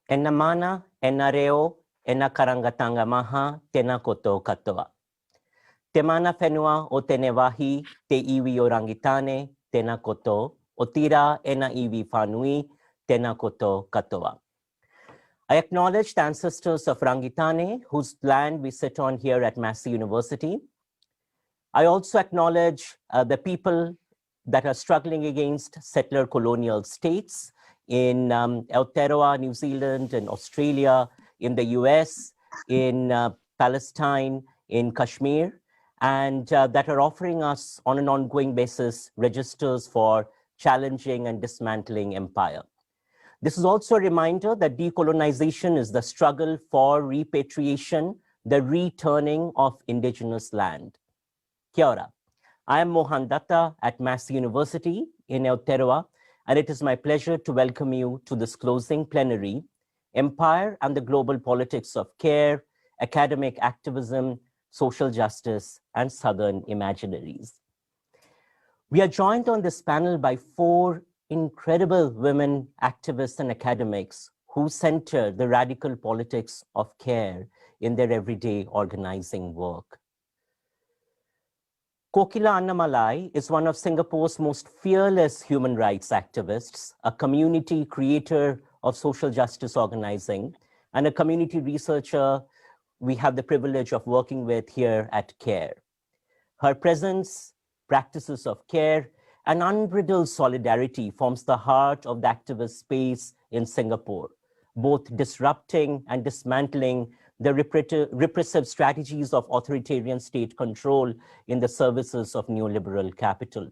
Ena mana, ena reo, ena karangatanga maha, tena koto katoa. Te mana whenua o tene wahi, te iwi o rangitane, tena koto, o tira ena iwi whanui, tena koto katoa. I acknowledge the ancestors of Rangitane, whose land we sit on here at Massey University. I also acknowledge the people that are struggling against settler colonial states in Aotearoa, New Zealand, and Australia, in the US, in Palestine, in Kashmir, and that are offering us on an ongoing basis registers for challenging and dismantling empire. This is also a reminder that decolonization is the struggle for repatriation, the returning of indigenous land. Kia ora. I am Mohan Dutta at Massey University in Aotearoa, and it is my pleasure to welcome you to this closing plenary, Empire and the Global Politics of Care, Academic Activism, Social Justice, and Southern Imaginaries. We are joined on this panel by four incredible women activists and academics who center the radical politics of care in their everyday organizing work. Kokila Annamalai is one of Singapore's most fearless human rights activists, a community creator of social justice organizing, and a community researcher we have the privilege of working with here at CARE. Her presence, practices of care, and unbridled solidarity forms the heart of the activist space in Singapore, both disrupting and dismantling the repressive strategies of authoritarian state control in the services of neoliberal capital.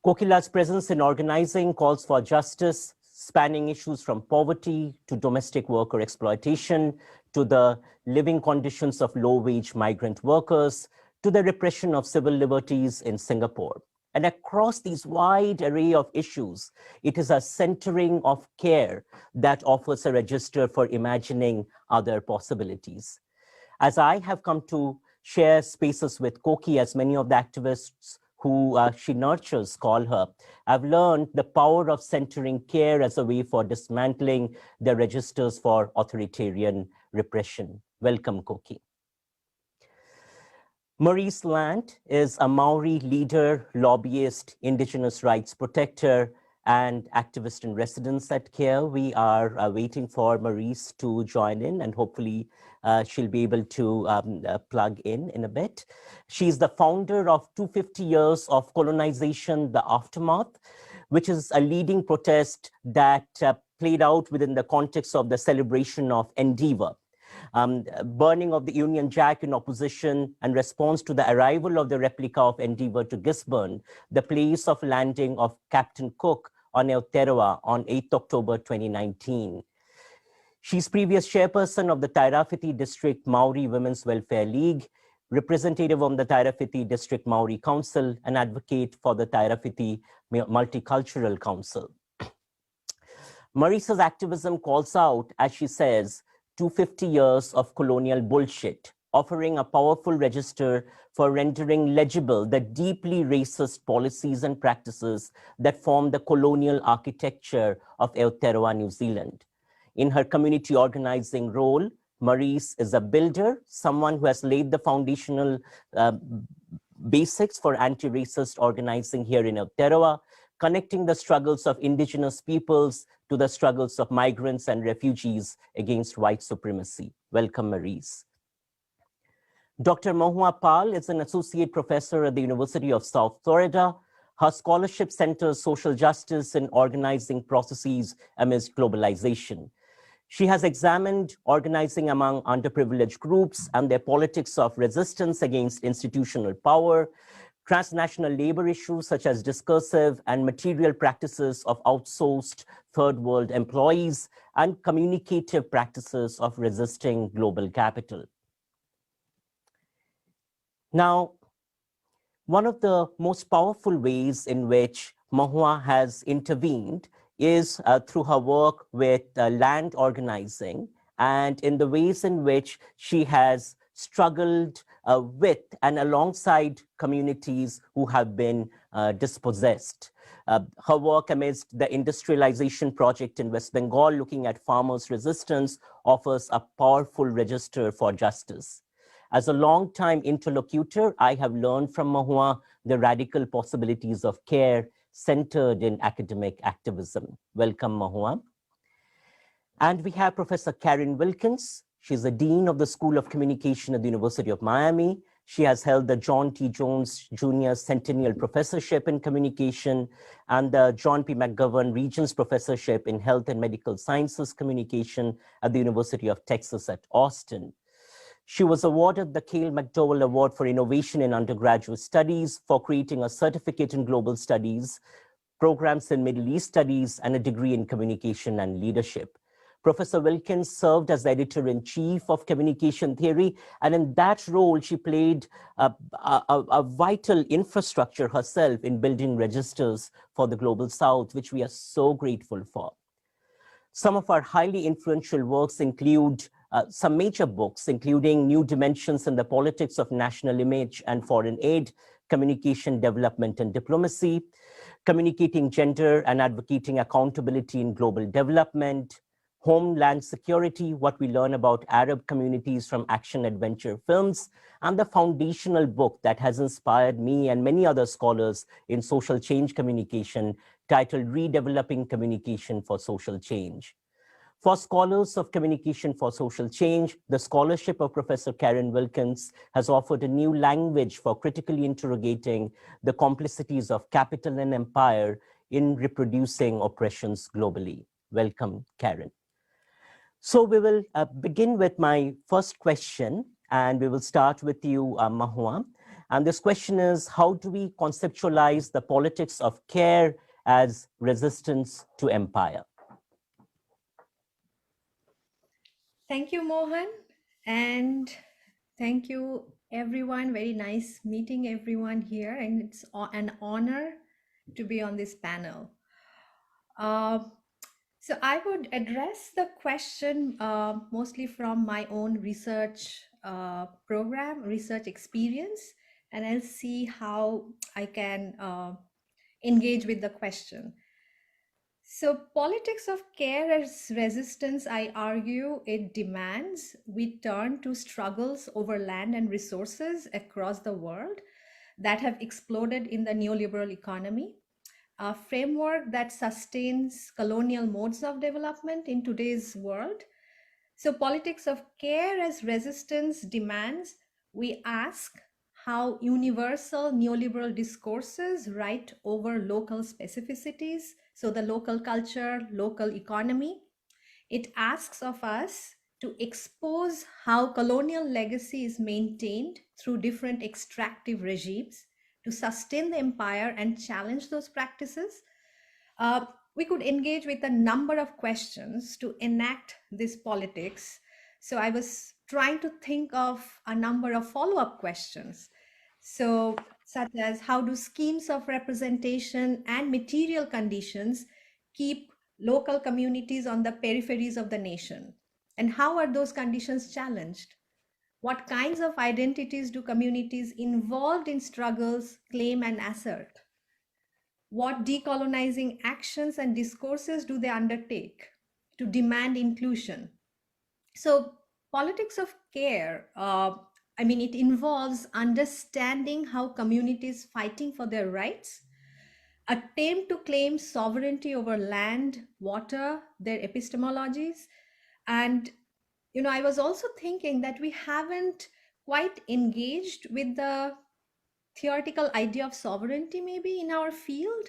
Kokila's presence in organizing calls for justice, spanning issues from poverty to domestic worker exploitation, to the living conditions of low-wage migrant workers, to the repression of civil liberties in Singapore. And across these wide array of issues, it is a centering of care that offers a register for imagining other possibilities. As I have come to share spaces with Koki, as many of the activists who she nurtures call her, I've learned the power of centering care as a way for dismantling the registers for authoritarian repression. Welcome, Koki. Marise Lant is a Maori leader, lobbyist, indigenous rights protector, and activist in residence at CARE. We are waiting for Marise to join in, and hopefully she'll be able to plug in a bit. She's the founder of 250 Years of Colonization, The Aftermath, which is a leading protest that played out within the context of the celebration of Endeavour. Burning of the Union Jack in opposition and response to the arrival of the replica of Endeavour to Gisborne, the place of landing of Captain Cook on Aotearoa on 8th October 2019. She's previous chairperson of the Tairāwhiti District Māori Women's Welfare League, representative of the Tairāwhiti District Māori Council, and advocate for the Tairāwhiti Multicultural Council. Marisa's activism calls out, as she says, 250 years of colonial bullshit, offering a powerful register for rendering legible the deeply racist policies and practices that form the colonial architecture of Aotearoa, New Zealand. In her community organizing role, Marise is a builder, someone who has laid the foundational basics for anti-racist organizing here in Aotearoa, connecting the struggles of indigenous peoples to the struggles of migrants and refugees against white supremacy. Welcome, Marise. Dr. Mahua Pal is an associate professor at the University of South Florida. Her scholarship centers social justice and organizing processes amidst globalization. She has examined organizing among underprivileged groups and their politics of resistance against institutional power, transnational labor issues such as discursive and material practices of outsourced third world employees, and communicative practices of resisting global capital. Now, one of the most powerful ways in which Mahua has intervened is through her work with land organizing, and in the ways in which she has struggled with and alongside communities who have been dispossessed. Her work amidst the industrialization project in West Bengal, looking at farmers' resistance, offers a powerful register for justice. As a long-time interlocutor, I have learned from Mahua the radical possibilities of care centered in academic activism. Welcome, Mahua. And we have Professor Karin Wilkins. She's the Dean of the School of Communication at the University of Miami. She has held the John T. Jones Jr. Centennial Professorship in Communication and the John P. McGovern Regents Professorship in Health and Medical Sciences Communication at the University of Texas at Austin. She was awarded the Cale McDowell Award for Innovation in Undergraduate Studies for creating a certificate in Global Studies, programs in Middle East Studies, and a degree in Communication and Leadership. Professor Wilkins served as the editor-in-chief of Communication Theory, and in that role, she played a vital infrastructure herself in building registers for the Global South, which we are so grateful for. Some of our highly influential works include some major books, including New Dimensions in the Politics of National Image and Foreign Aid, Communication, Development and Diplomacy, Communicating Gender and Advocating Accountability in Global Development, Homeland Security, What We Learn About Arab Communities from Action-Adventure Films, and the foundational book that has inspired me and many other scholars in social change communication, titled Redeveloping Communication for Social Change. For scholars of communication for social change, the scholarship of Professor Karin Wilkins has offered a new language for critically interrogating the complicities of capital and empire in reproducing oppressions globally. Welcome, Karin. So we will begin with my first question, and we will start with you, Mahua. And this question is, how do we conceptualize the politics of care as resistance to empire? Thank you, Mohan. And thank you, everyone. Very nice meeting everyone here. And it's an honor to be on this panel. So I would address the question mostly from my own research program, research experience, and I'll see how I can engage with the question. So politics of care as resistance, I argue, it demands we turn to struggles over land and resources across the world that have exploded in the neoliberal economy, a framework that sustains colonial modes of development in today's world. So politics of care as resistance demands we ask how universal neoliberal discourses write over local specificities, so the local culture, local economy. It asks of us to expose how colonial legacy is maintained through different extractive regimes to sustain the empire and challenge those practices. We could engage with a number of questions to enact this politics. So I was trying to think of a number of follow-up questions. So such as, how do schemes of representation and material conditions keep local communities on the peripheries of the nation? And how are those conditions challenged? What kinds of identities do communities involved in struggles claim and assert? What decolonizing actions and discourses do they undertake to demand inclusion? So politics of care, it involves understanding how communities fighting for their rights attempt to claim sovereignty over land, water, their epistemologies. And, I was also thinking that we haven't quite engaged with the theoretical idea of sovereignty maybe in our field.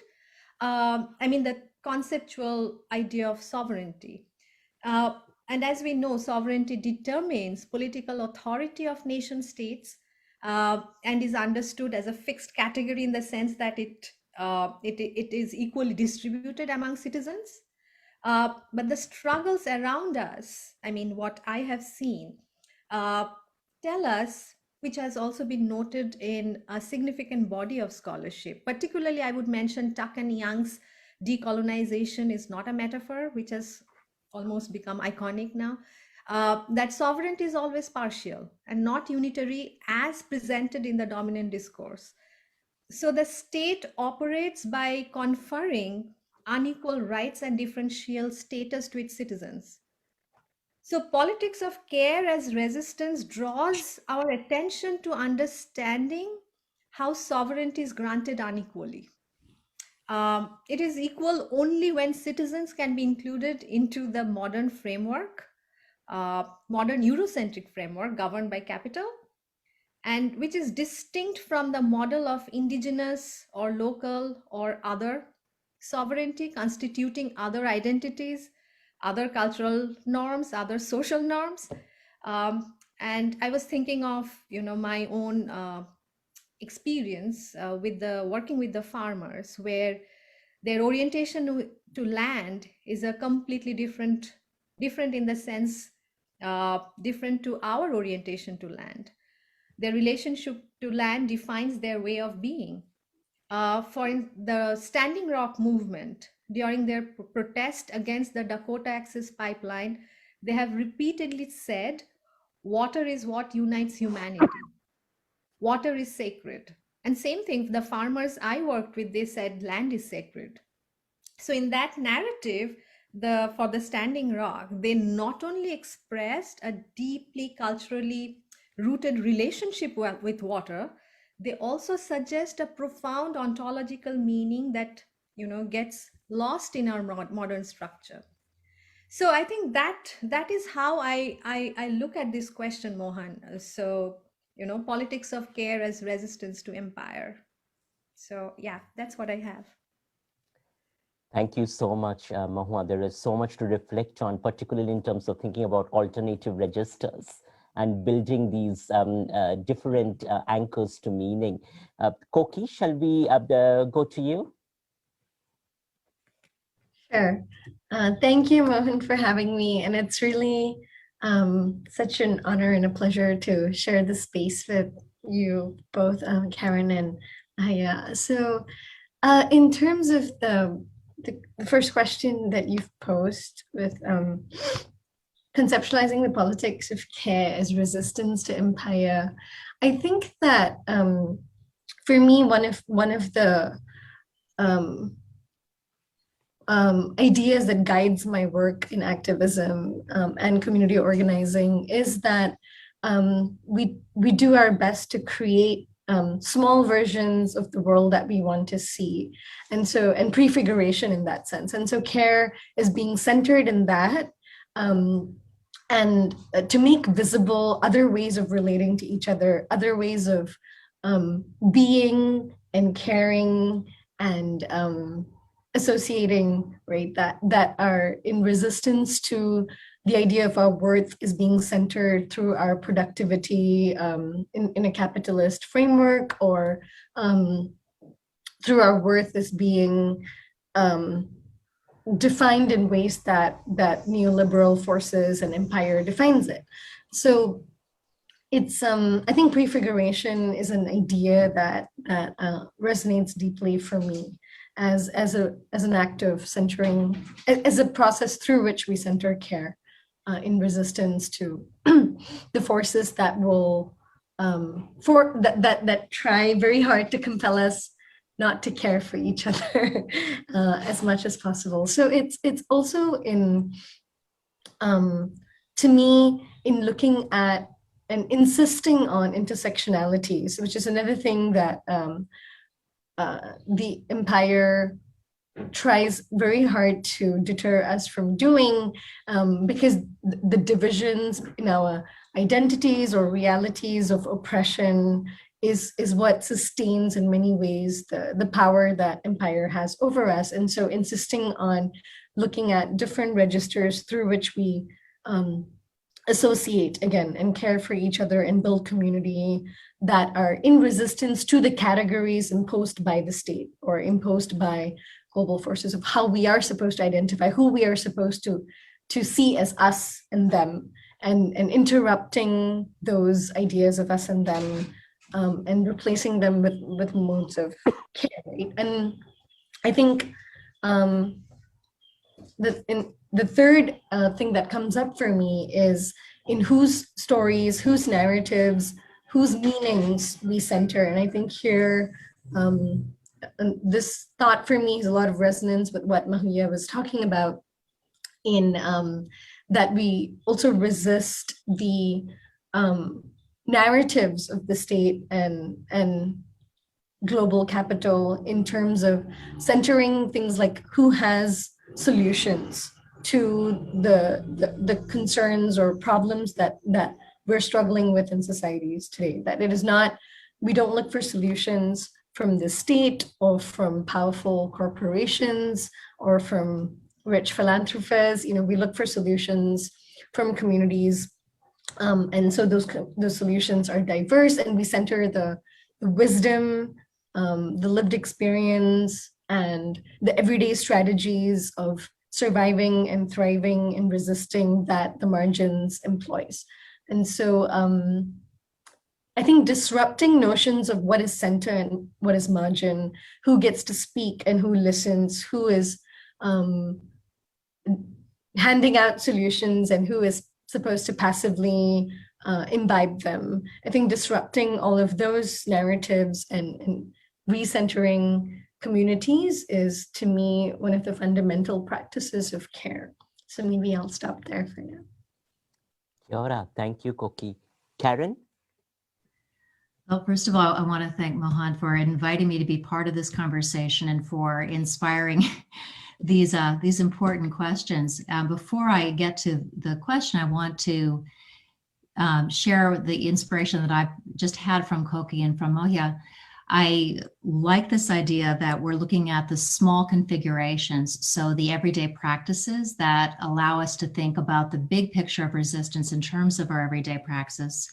The conceptual idea of sovereignty. And as we know, sovereignty determines political authority of nation states and is understood as a fixed category in the sense that it is equally distributed among citizens. But the struggles around us, what I have seen, tell us, which has also been noted in a significant body of scholarship. Particularly, I would mention Tuck and Young's Decolonization is Not a Metaphor, which has almost become iconic now. that sovereignty is always partial and not unitary as presented in the dominant discourse. So the state operates by conferring unequal rights and differential status to its citizens. So politics of care as resistance draws our attention to understanding how sovereignty is granted unequally. It is equal only when citizens can be included into the modern framework, modern Eurocentric framework governed by capital, and which is distinct from the model of indigenous or local or other sovereignty constituting other identities, other cultural norms, other social norms. And I was thinking of, my own experience with the working with the farmers, where their orientation to land is a completely different in the sense different to our orientation to land. Their relationship to land defines their way of being. For the Standing Rock movement, during their protest against the Dakota Access Pipeline, they have repeatedly said, water is what unites humanity. Water is sacred. And same thing, the farmers I worked with, they said land is sacred. So in that narrative, for the Standing Rock, they not only expressed a deeply culturally rooted relationship with water, they also suggest a profound ontological meaning that gets lost in our modern structure. So I think that is how I look at this question, Mohan. So politics of care as resistance to empire. So yeah, that's what I have. Thank you so much, Mahua. There is so much to reflect on, particularly in terms of thinking about alternative registers and building these different anchors to meaning. Koki, shall we go to you? Sure. Thank you, Mohan, for having me. And it's really such an honor and a pleasure to share the space with you both, Karin and Aya. So in terms of the first question that you've posed with conceptualizing the politics of care as resistance to empire, I think that for me, one of the ideas that guides my work in activism and community organizing is that we do our best to create small versions of the world that we want to see, and prefiguration in that sense. And so care is being centered in that, and to make visible other ways of relating to each other, other ways of being and caring and associating, right, that are in resistance to the idea of our worth is being centered through our productivity in a capitalist framework, or through our worth as being defined in ways that neoliberal forces and empire defines it. So it's I think prefiguration is an idea that resonates deeply for me as an act of centering, as a process through which we center care in resistance to the forces that will that try very hard to compel us not to care for each other as much as possible. So it's also in to me, in looking at and insisting on intersectionalities, which is another thing that the empire tries very hard to deter us from doing, because the divisions in our identities or realities of oppression is what sustains in many ways the power that empire has over us. And so insisting on looking at different registers through which we associate again and care for each other and build community that are in resistance to the categories imposed by the state or imposed by global forces of how we are supposed to identify, who we are supposed to see as us and them, and interrupting those ideas of us and them, and replacing them with modes of care. Right? And I think that the third thing that comes up for me is in whose stories, whose narratives, whose meanings we center. And I think here, this thought for me has a lot of resonance with what Mahua was talking about, in that we also resist the narratives of the state and global capital in terms of centering things like who has solutions to the concerns or problems that we're struggling with in societies today. That it is not, we don't look for solutions from the state or from powerful corporations or from rich philanthropists. You know, we look for solutions from communities, and so those solutions are diverse, and we center the wisdom, the lived experience, and the everyday strategies of surviving and thriving and resisting that the margins employs. And so I think disrupting notions of what is center and what is margin, who gets to speak and who listens, who is handing out solutions and who is supposed to passively imbibe them. I think disrupting all of those narratives and recentering communities is, to me, one of the fundamental practices of care. So maybe I'll stop there for now. Kia ora. Thank you, Koki. Karin? Well, first of all, I want to thank Mohan for inviting me to be part of this conversation and for inspiring these important questions. Before I get to the question, I want to share the inspiration that I've just had from Koki and from Mahua. I like this idea that we're looking at the small configurations, so the everyday practices that allow us to think about the big picture of resistance in terms of our everyday praxis.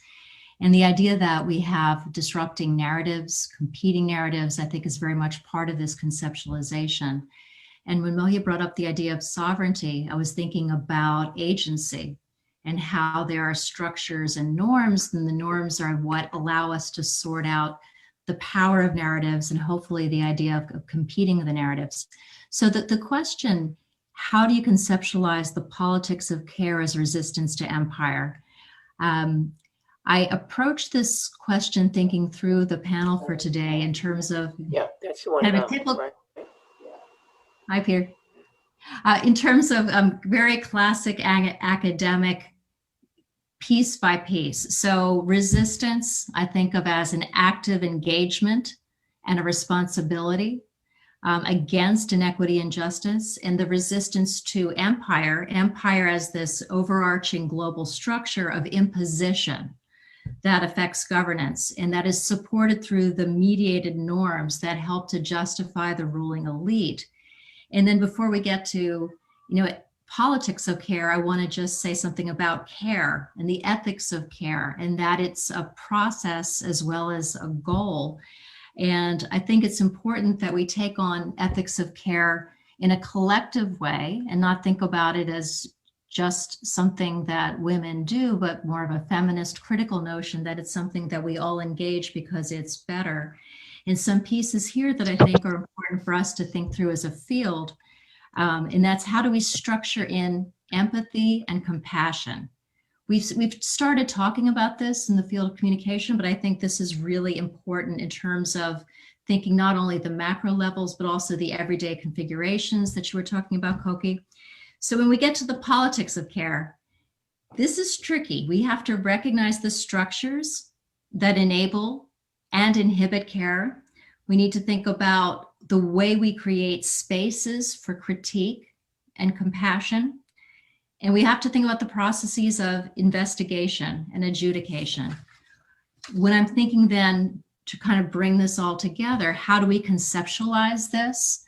And the idea that we have disrupting narratives, competing narratives, I think is very much part of this conceptualization. And when Mahua brought up the idea of sovereignty, I was thinking about agency and how there are structures and norms, and the norms are what allow us to sort out the power of narratives and hopefully the idea of competing with the narratives. So that the question, how do you conceptualize the politics of care as resistance to empire? I approached this question thinking through the panel for today in terms of That's the one. kind of a typical. Right? Hi, Peter. In terms of very classic academic piece by piece. So resistance, I think of as an active engagement and a responsibility against inequity and justice, and the resistance to empire as this overarching global structure of imposition that affects governance and that is supported through the mediated norms that help to justify the ruling elite. And then before we get to, politics of care, I want to just say something about care and the ethics of care, and that it's a process as well as a goal. And I think it's important that we take on ethics of care in a collective way and not think about it as just something that women do, but more of a feminist critical notion that it's something that we all engage because it's better. And some pieces here that I think are important for us to think through as a field, and that's how do we structure in empathy and compassion. We've started talking about this in the field of communication, but I think this is really important in terms of thinking not only the macro levels, but also the everyday configurations that you were talking about, Koki. So when we get to the politics of care, this is tricky. We have to recognize the structures that enable and inhibit care. We need to think about the way we create spaces for critique and compassion. And we have to think about the processes of investigation and adjudication. When I'm thinking then to kind of bring this all together, how do we conceptualize this?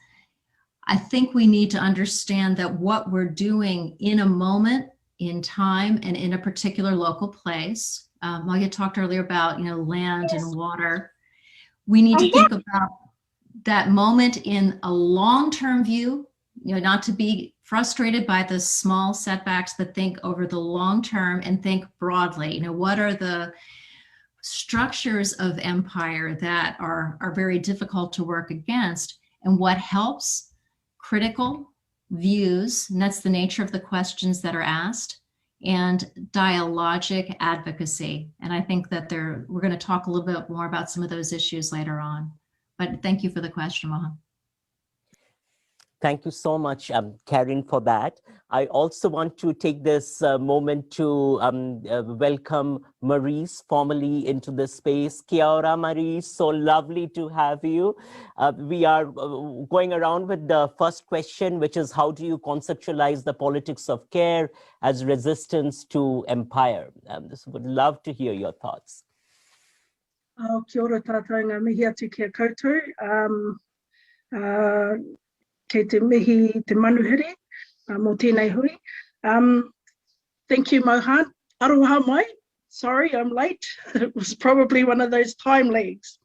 I think we need to understand that what we're doing in a moment, in time, and in a particular local place. Mahua talked earlier about, land and water. We need to think about that moment in a long-term view, not to be frustrated by the small setbacks, but think over the long term and think broadly. What are the structures of empire that are very difficult to work against, and what helps? Critical views, and that's the nature of the questions that are asked, and dialogic advocacy. And I think that we're going to talk a little bit more about some of those issues later on. But thank you for the question, Mohan. Thank you so much, Karin, for that. I also want to take this moment to welcome Marise formally into the space. Kia ora, Marise, so lovely to have you. We are going around with the first question, which is how do you conceptualize the politics of care as resistance to empire? Would love to hear your thoughts. Kia ora tātou ngā mihi atu kia koutou. Kei te mihi te manuhiri, mō tēnei hui. Thank you, Mohan. Aroha mai. Sorry, I'm late. It was probably one of those time lags.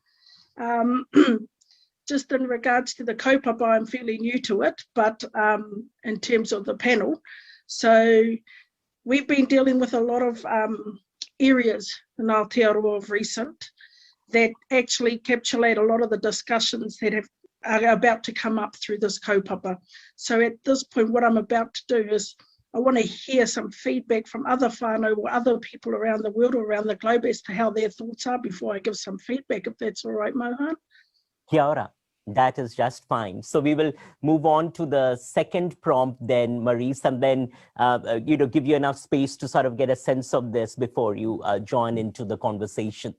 Just in regards to the kaupapa, I'm fairly new to it, but in terms of the panel. So we've been dealing with a lot of areas in Aotearoa of recent that actually encapsulate a lot of the discussions that are about to come up through this kaupapa. So at this point, what I'm about to do is I want to hear some feedback from other whānau or other people around the world or around the globe as to how their thoughts are before I give some feedback, if that's all right, Mohan. Kia ora. That is just fine. So we will move on to the second prompt then, Marise, and then give you enough space to sort of get a sense of this before you join into the conversation.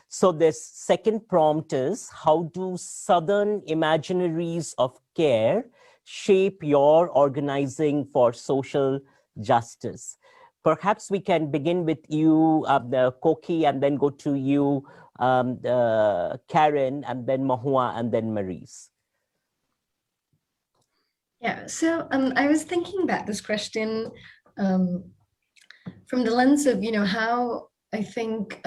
So this second prompt is, how do Southern imaginaries of care shape your organizing for social justice? Perhaps we can begin with you, Koki, and then go to you, Karin, and then Mahua, and then Marise. Yeah, so I was thinking about this question from the lens of, how I think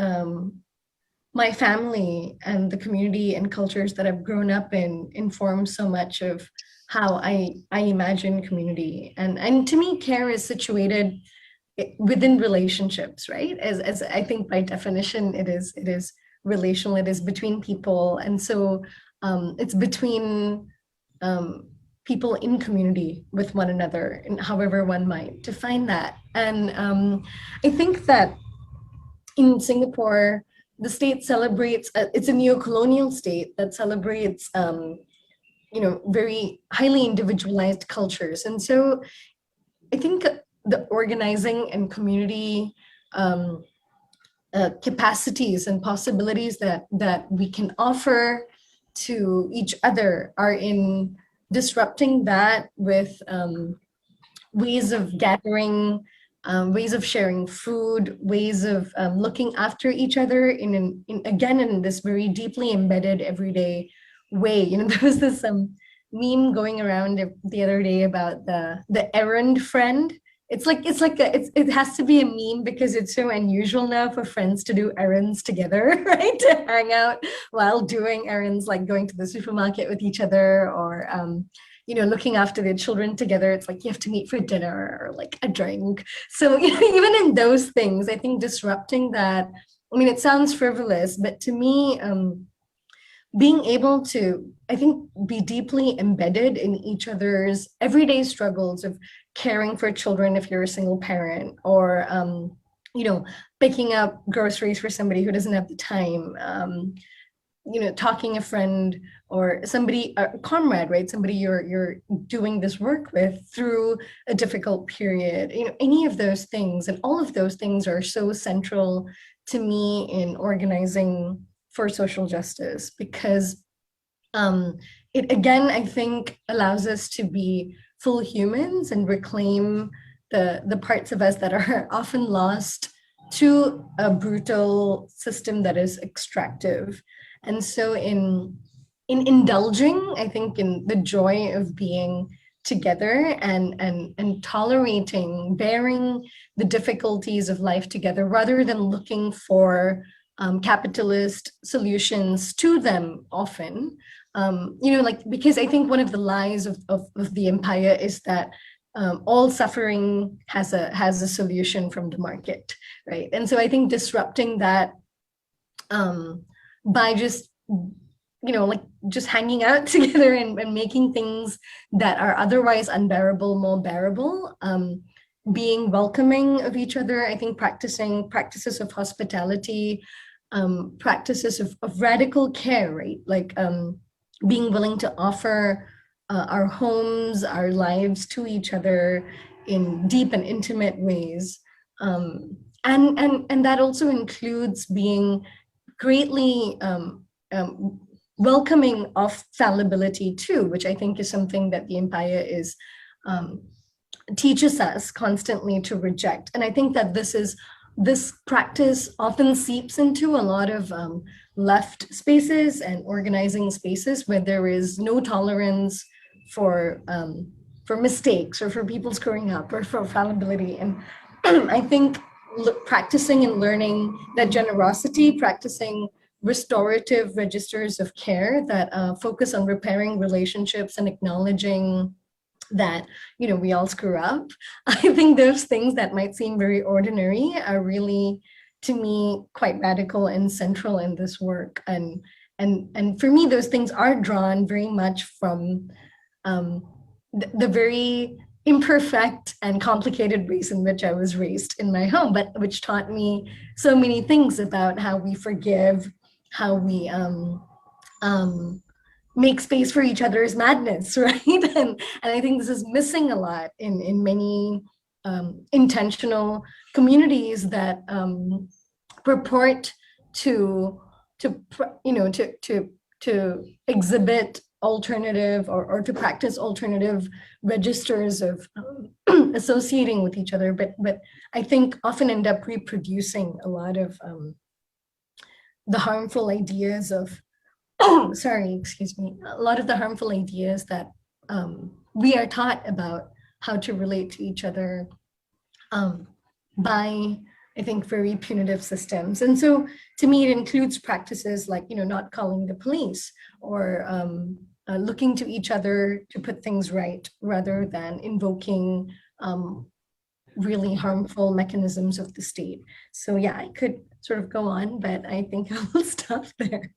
my family and the community and cultures that I've grown up in inform so much of how I imagine community. And to me, care is situated within relationships, right? As I think by definition, it is relational, it is between people. And so it's between people in community with one another, and however one might define that. And I think that in Singapore, the state celebrates, it's a neo-colonial state that celebrates, very highly individualized cultures. And so I think the organizing and community capacities and possibilities that we can offer to each other are in disrupting that with ways of gathering, ways of sharing food, ways of looking after each other in this very deeply embedded everyday way. There was this meme going around the other day about the errand friend. It has to be a meme because it's so unusual now for friends to do errands together, right? To hang out while doing errands, like going to the supermarket with each other, or looking after their children together. It's like you have to meet for dinner or like a drink. So even in those things, I think disrupting that. I mean, it sounds frivolous, but to me, being able to, I think, be deeply embedded in each other's everyday struggles of caring for children if you're a single parent, or picking up groceries for somebody who doesn't have the time, talking a friend or somebody, a comrade, right? Somebody you're doing this work with through a difficult period, any of those things. And all of those things are so central to me in organizing for social justice, because it, again, I think allows us to be full humans and reclaim the parts of us that are often lost to a brutal system that is extractive. And so in indulging, I think, in the joy of being together and tolerating, bearing the difficulties of life together, rather than looking for capitalist solutions to them often, because I think one of the lies of the empire is that all suffering has a solution from the market, right? And so I think disrupting that by just like just hanging out together and making things that are otherwise unbearable more bearable, being welcoming of each other. I think practicing practices of hospitality, practices of radical care, right? Like being willing to offer our homes, our lives to each other in deep and intimate ways. And that also includes being greatly welcoming of fallibility too, which I think is something that the empire is teaches us constantly to reject. And I think that this practice often seeps into a lot of left spaces and organizing spaces where there is no tolerance for mistakes or for people screwing up or for fallibility. And I think practicing and learning that generosity, practicing restorative registers of care that focus on repairing relationships and acknowledging that, we all screw up. I think those things that might seem very ordinary are really, to me, quite radical and central in this work. And for me, those things are drawn very much from the very imperfect and complicated ways in which I was raised in my home, but which taught me so many things about how we forgive, how we make space for each other's madness, right? And I think this is missing a lot in many intentional communities that purport to exhibit alternative or to practice alternative registers of associating with each other, but I think often end up reproducing a lot of the harmful ideas of a lot of the harmful ideas that we are taught about how to relate to each other by, I think, very punitive systems. And so to me, it includes practices like, not calling the police or looking to each other to put things right rather than invoking really harmful mechanisms of the state. So yeah, I could sort of go on, but I think I will stop there.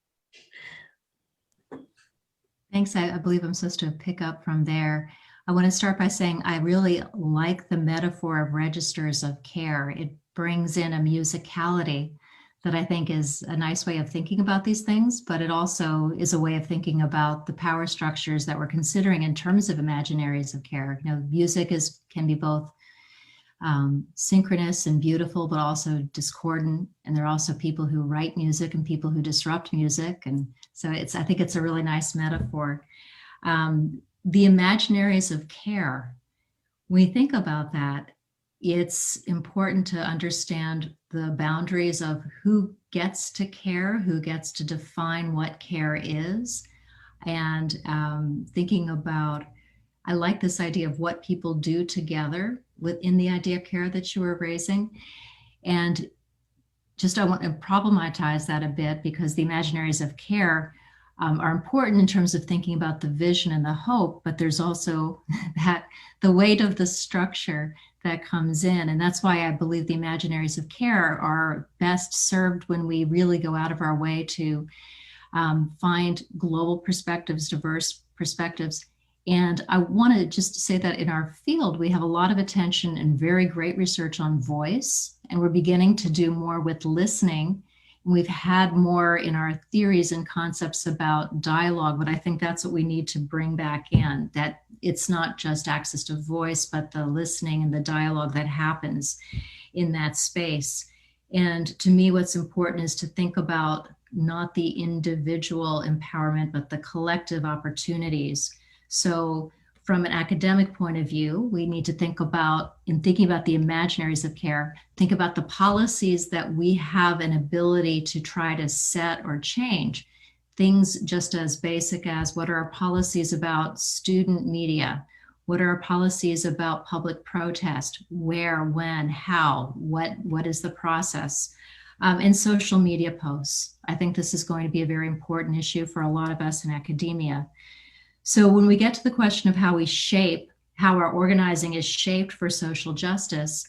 Thanks. I believe I'm supposed to pick up from there. I want to start by saying I really like the metaphor of registers of care. It brings in a musicality that I think is a nice way of thinking about these things, but it also is a way of thinking about the power structures that we're considering in terms of imaginaries of care. Music can be both synchronous and beautiful, but also discordant. And there are also people who write music and people who disrupt music. And so I think it's a really nice metaphor. The imaginaries of care, when we think about that, it's important to understand the boundaries of who gets to care, who gets to define what care is. And thinking about, I like this idea of what people do together within the idea of care that you were raising. And just I want to problematize that a bit, because the imaginaries of care are important in terms of thinking about the vision and the hope, but there's also the weight of the structure that comes in. And that's why I believe the imaginaries of care are best served when we really go out of our way to find global perspectives, diverse perspectives. And I want to just say that in our field, we have a lot of attention and very great research on voice, and we're beginning to do more with listening. We've had more in our theories and concepts about dialogue, but I think that's what we need to bring back in, that it's not just access to voice, but the listening and the dialogue that happens in that space. And to me, what's important is to think about not the individual empowerment, but the collective opportunities. So from an academic point of view, we need to think about, in thinking about the imaginaries of care, think about the policies that we have an ability to try to set or change. Things just as basic as, what are our policies about student media? What are our policies about public protest? Where, when, how, what is the process? And social media posts. I think this is going to be a very important issue for a lot of us in academia. So when we get to the question of how we shape, how our organizing is shaped for social justice,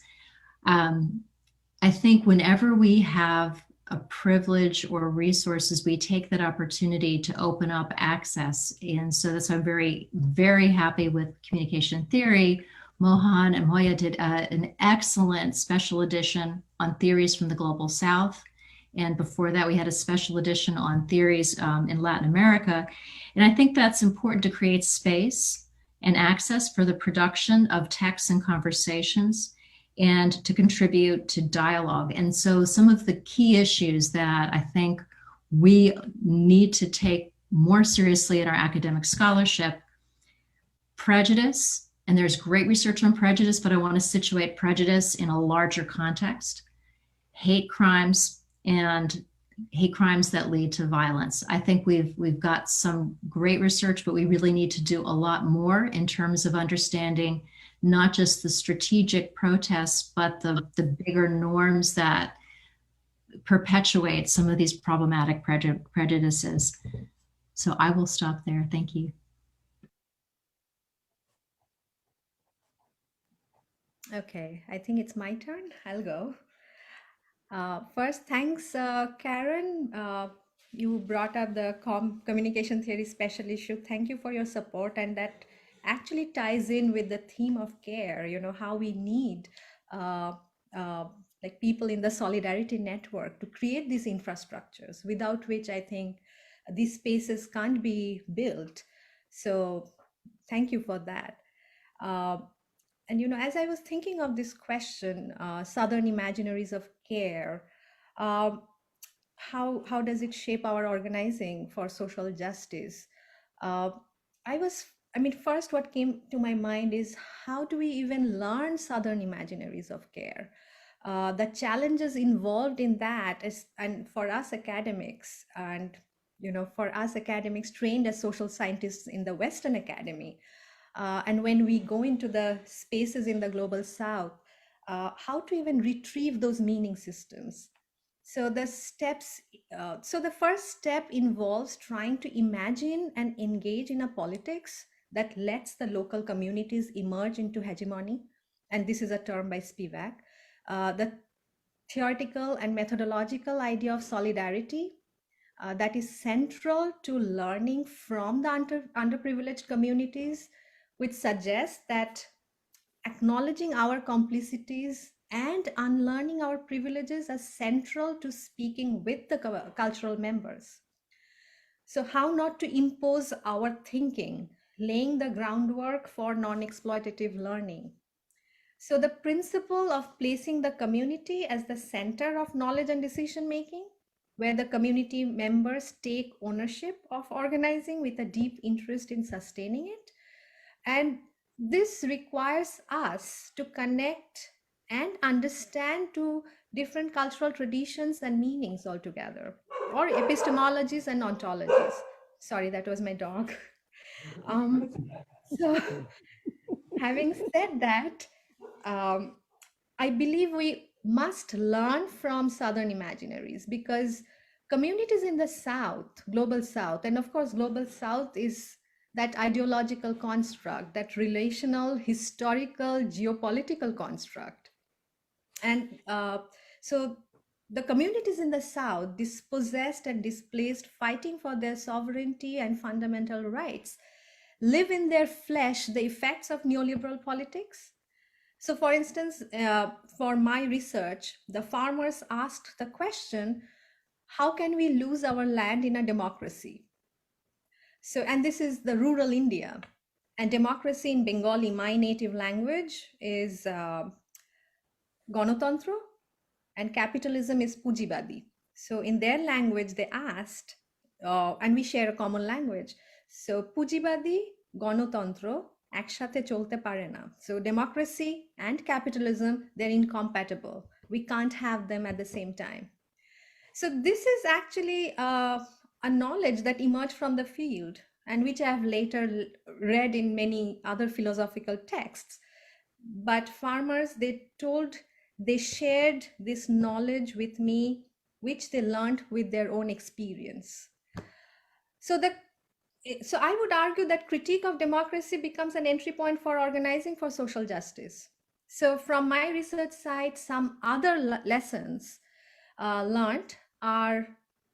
I think whenever we have a privilege or resources, we take that opportunity to open up access. And so that's why I'm very, very happy with communication theory. Mohan and Mahua did an excellent special edition on theories from the Global South. And before that, we had a special edition on theories in Latin America. And I think that's important to create space and access for the production of texts and conversations, and to contribute to dialogue. And so some of the key issues that I think we need to take more seriously in our academic scholarship: prejudice, and there's great research on prejudice, but I want to situate prejudice in a larger context: hate crimes, and hate crimes that lead to violence. I think we've got some great research, but we really need to do a lot more in terms of understanding not just the strategic protests, but the bigger norms that perpetuate some of these problematic prejudices. So I will stop there. Thank you. Okay, I think it's my turn. I'll go. First, thanks, Karin. You brought up the communication theory special issue. Thank you for your support, and that actually ties in with the theme of care. You know, how we need like people in the solidarity network to create these infrastructures, without which I think these spaces can't be built. So thank you for that. And, you know, as I was thinking of this question, Southern imaginaries of care, how does it shape our organizing for social justice? First, what came to my mind is, how do we even learn Southern imaginaries of care? The challenges involved in that and for us academics, and, you know, for us academics trained as social scientists in the Western Academy, and when we go into the spaces in the Global South, how to even retrieve those meaning systems. So the steps, so the first step involves trying to imagine and engage in a politics that lets the local communities emerge into hegemony. And this is a term by Spivak. The theoretical and methodological idea of solidarity that is central to learning from the underprivileged communities, which suggests that acknowledging our complicities and unlearning our privileges are central to speaking with the cultural members. So how not to impose our thinking, laying the groundwork for non-exploitative learning. So the principle of placing the community as the center of knowledge and decision making, where the community members take ownership of organizing with a deep interest in sustaining it. And this requires us to connect and understand to different cultural traditions and meanings altogether, or epistemologies and ontologies. Sorry, that was my dog. So having said that, I believe we must learn from Southern imaginaries, because communities in the South, Global South, and of course, Global South is that ideological construct, that relational, historical, geopolitical construct. And so the communities in the South, dispossessed and displaced, fighting for their sovereignty and fundamental rights, live in their flesh the effects of neoliberal politics. So for instance, for my research, the farmers asked the question, how can we lose our land in a democracy? So, and this is the rural India, and democracy in Bengali, my native language, is Ganatantro, and capitalism is Pujibadi. So in their language, they asked, and we share a common language. So Pujibadi, Ganatantro, একসাথে চলতে পারে না. So democracy and capitalism, they're incompatible. We can't have them at the same time. So this is actually a knowledge that emerged from the field, and which I have later read in many other philosophical texts. But farmers, they shared this knowledge with me, which they learned with their own experience. So I would argue that critique of democracy becomes an entry point for organizing for social justice. So from my research side, some other lessons learned are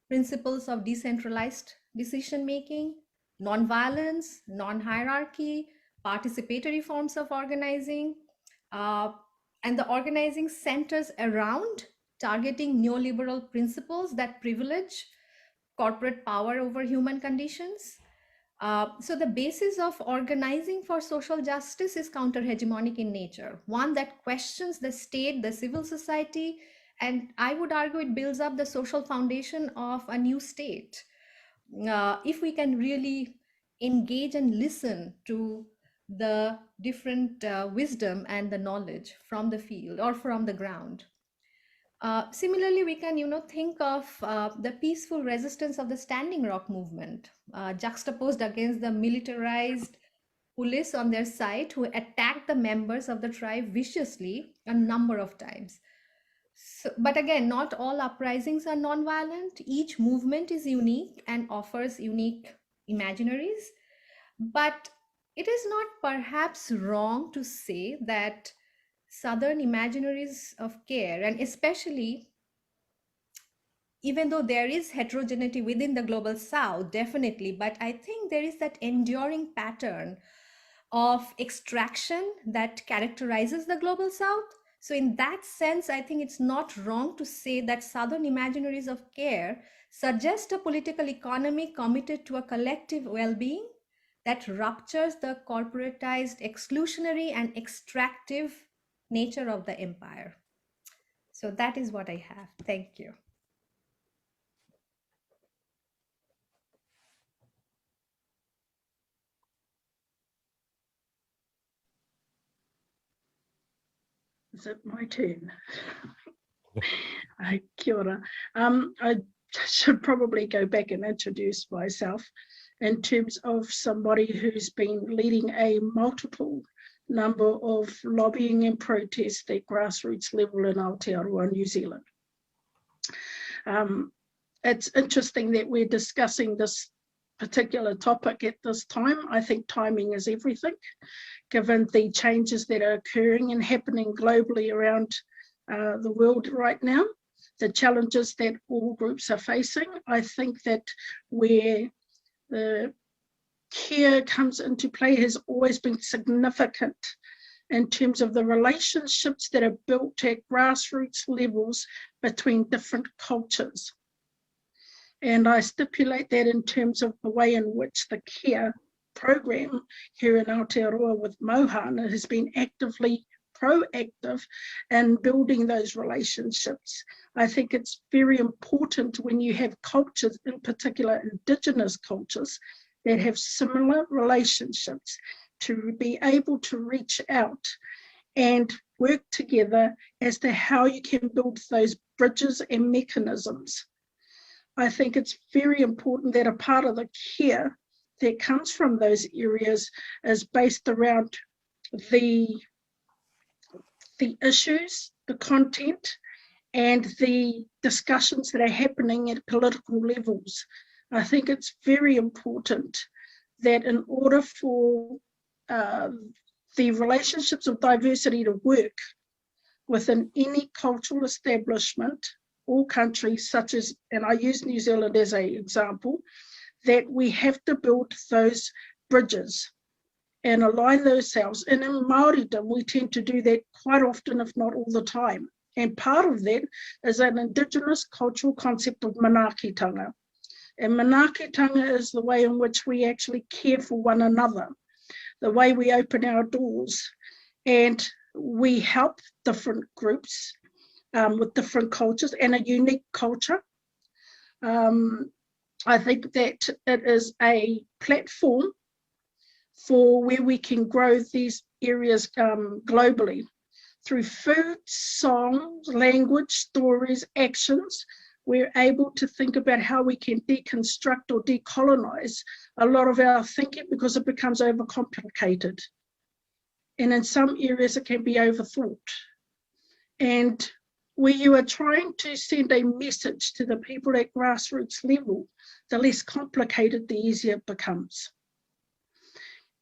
principles of decentralized decision-making, non-violence, non-hierarchy, participatory forms of organizing, and the organizing centers around targeting neoliberal principles that privilege corporate power over human conditions. So the basis of organizing for social justice is counter-hegemonic in nature, one that questions the state, the civil society, and I would argue it builds up the social foundation of a new state. If we can really engage and listen to the different wisdom and the knowledge from the field or from the ground. Similarly, we can, think of the peaceful resistance of the Standing Rock movement, juxtaposed against the militarized police on their side who attacked the members of the tribe viciously a number of times. So, but again, not all uprisings are non-violent. Each movement is unique and offers unique imaginaries. But it is not perhaps wrong to say that Southern imaginaries of care, and especially even though there is heterogeneity within the global South, definitely, but I think there is that enduring pattern of extraction that characterizes the global South. So in that sense, I think it's not wrong to say that Southern imaginaries of care suggest a political economy committed to a collective well-being that ruptures the corporatized, exclusionary, and extractive nature of the empire. So that is what I have. Thank you. Is it my turn? Kia ora. I should probably go back and introduce myself in terms of somebody who's been leading a multiple number of lobbying and protests at grassroots level in Aotearoa, New Zealand. It's interesting that we're discussing this particular topic at this time. I think timing is everything, given the changes that are occurring and happening globally around the world right now, the challenges that all groups are facing. I think that where the care comes into play has always been significant in terms of the relationships that are built at grassroots levels between different cultures. And I stipulate that in terms of the way in which the care program here in Aotearoa with Mohan has been actively proactive in building those relationships. I think it's very important when you have cultures, in particular Indigenous cultures, that have similar relationships, to be able to reach out and work together as to how you can build those bridges and mechanisms. I think it's very important that a part of the care that comes from those areas is based around the issues, the content, and the discussions that are happening at political levels. I think it's very important that in order for the relationships of diversity to work within any cultural establishment, all countries such as, and I use New Zealand as an example, that we have to build those bridges and align ourselves. And in Māoridom, we tend to do that quite often, if not all the time. And part of that is an Indigenous cultural concept of manaakitanga. And manaakitanga is the way in which we actually care for one another, the way we open our doors, and we help different groups with different cultures and a unique culture. I think that it is a platform for where we can grow these areas globally through food, songs, language, stories, actions. We're able to think about how we can deconstruct or decolonize a lot of our thinking because it becomes overcomplicated. And in some areas it can be overthought. And where you are trying to send a message to the people at grassroots level, the less complicated, the easier it becomes.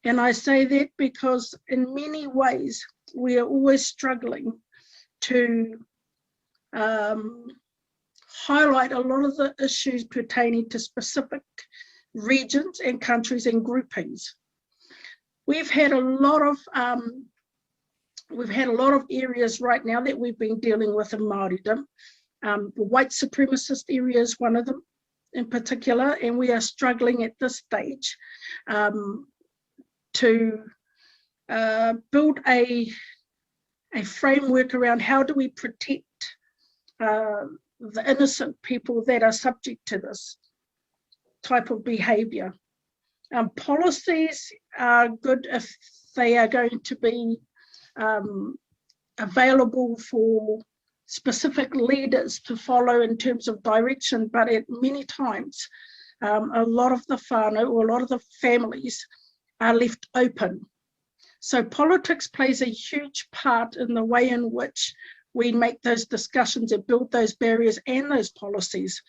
And I say that because in many ways, we are always struggling to highlight a lot of the issues pertaining to specific regions and countries and groupings. We've had a lot of areas right now that we've been dealing with in Māoridom. The white supremacist area is one of them in particular, and we are struggling at this stage to build a framework around how do we protect the innocent people that are subject to this type of behaviour. Policies are good if they are going to be available for specific leaders to follow in terms of direction, but at many times a lot of the whānau or a lot of the families are left open. So politics plays a huge part in the way in which we make those discussions and build those barriers and those policies.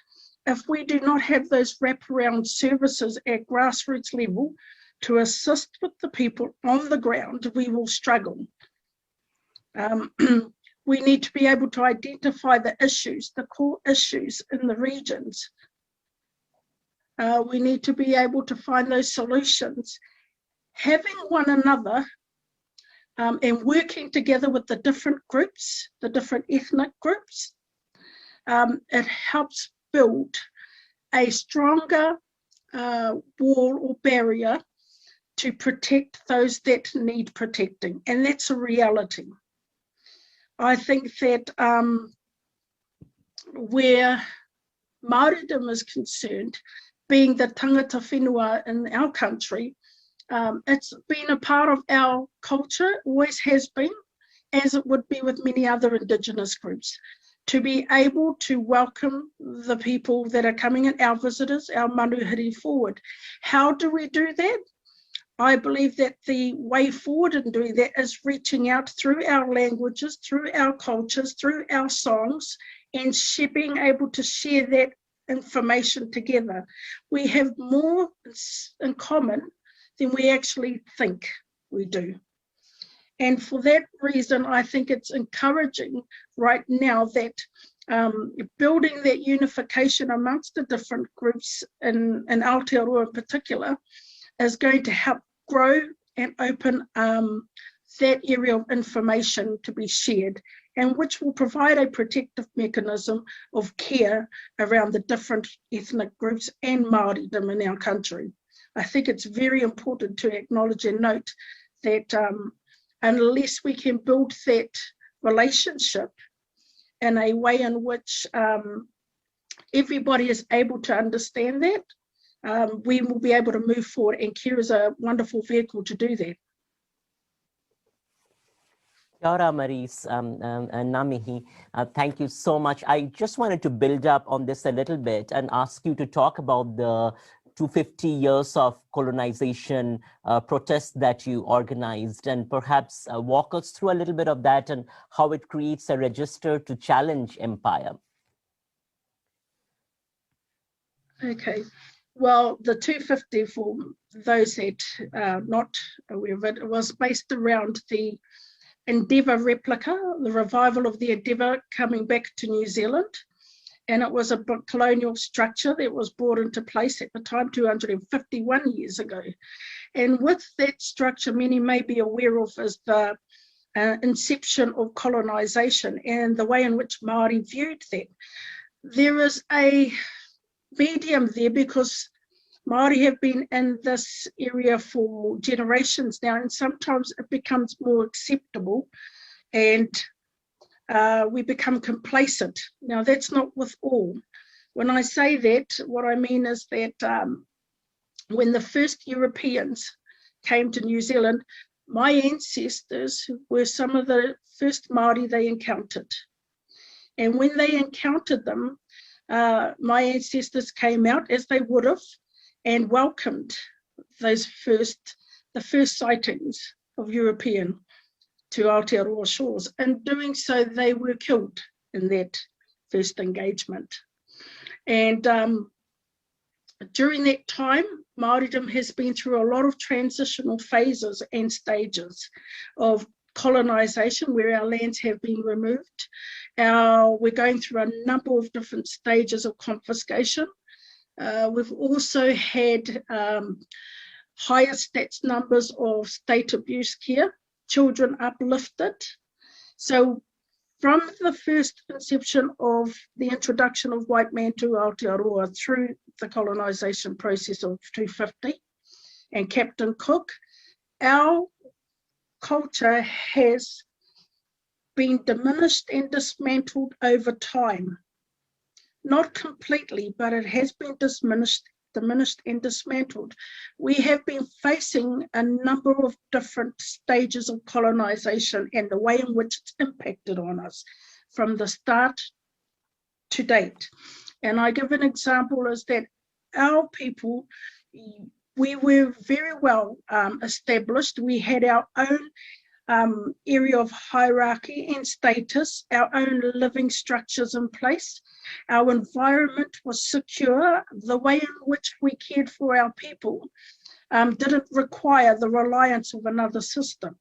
If we do not have those wraparound services at grassroots level to assist with the people on the ground, we will struggle. We need to be able to identify the issues, the core issues in the regions. We need to be able to find those solutions. Having one another and working together with the different groups, the different ethnic groups, it helps build a stronger wall or barrier to protect those that need protecting, and that's a reality. I think that where Māoridom is concerned, being the tangata whenua in our country, it's been a part of our culture, always has been, as it would be with many other Indigenous groups, to be able to welcome the people that are coming in, our visitors, our manuhiri forward. How do we do that? I believe that the way forward in doing that is reaching out through our languages, through our cultures, through our songs, and being able to share that information together. We have more in common than we actually think we do. And for that reason, I think it's encouraging right now that building that unification amongst the different groups in Aotearoa in particular is going to help grow and open that area of information to be shared, and which will provide a protective mechanism of care around the different ethnic groups and Māoridom in our country. I think it's very important to acknowledge and note that unless we can build that relationship in a way in which everybody is able to understand that, we will be able to move forward, and CARE is a wonderful vehicle to do that. Kia ora, Marise and Namihi. Thank you so much. I just wanted to build up on this a little bit and ask you to talk about the 250 years of colonization protests that you organized, and perhaps walk us through a little bit of that and how it creates a register to challenge empire. Okay. Well, the 250, for those that are not aware of it, it was based around the Endeavour replica, the revival of the Endeavour coming back to New Zealand. And it was a colonial structure that was brought into place at the time 251 years ago. And with that structure, many may be aware of is the inception of colonisation and the way in which Māori viewed that. There is a medium there because Māori have been in this area for generations now, and sometimes it becomes more acceptable and we become complacent. Now, that's not with all. When I say that, what I mean is that when the first Europeans came to New Zealand, my ancestors were some of the first Māori they encountered. And when they encountered them, my ancestors came out, as they would have, and welcomed the first sightings of European to Aotearoa shores. In doing so, they were killed in that first engagement. And during that time, Māoridom has been through a lot of transitional phases and stages of colonisation, where our lands have been removed. We're going through a number of different stages of confiscation. We've also had higher stats numbers of state abuse care, children uplifted. So from the first inception of the introduction of white man to Aotearoa through the colonisation process of 250 and Captain Cook, our culture has been diminished and dismantled over time. Not completely, but it has been diminished and dismantled. We have been facing a number of different stages of colonisation and the way in which it's impacted on us from the start to date. And I give an example is that our people, we were very well established. We had our own area of hierarchy and status, our own living structures in place. Our environment was secure. The way in which we cared for our people didn't require the reliance of another system.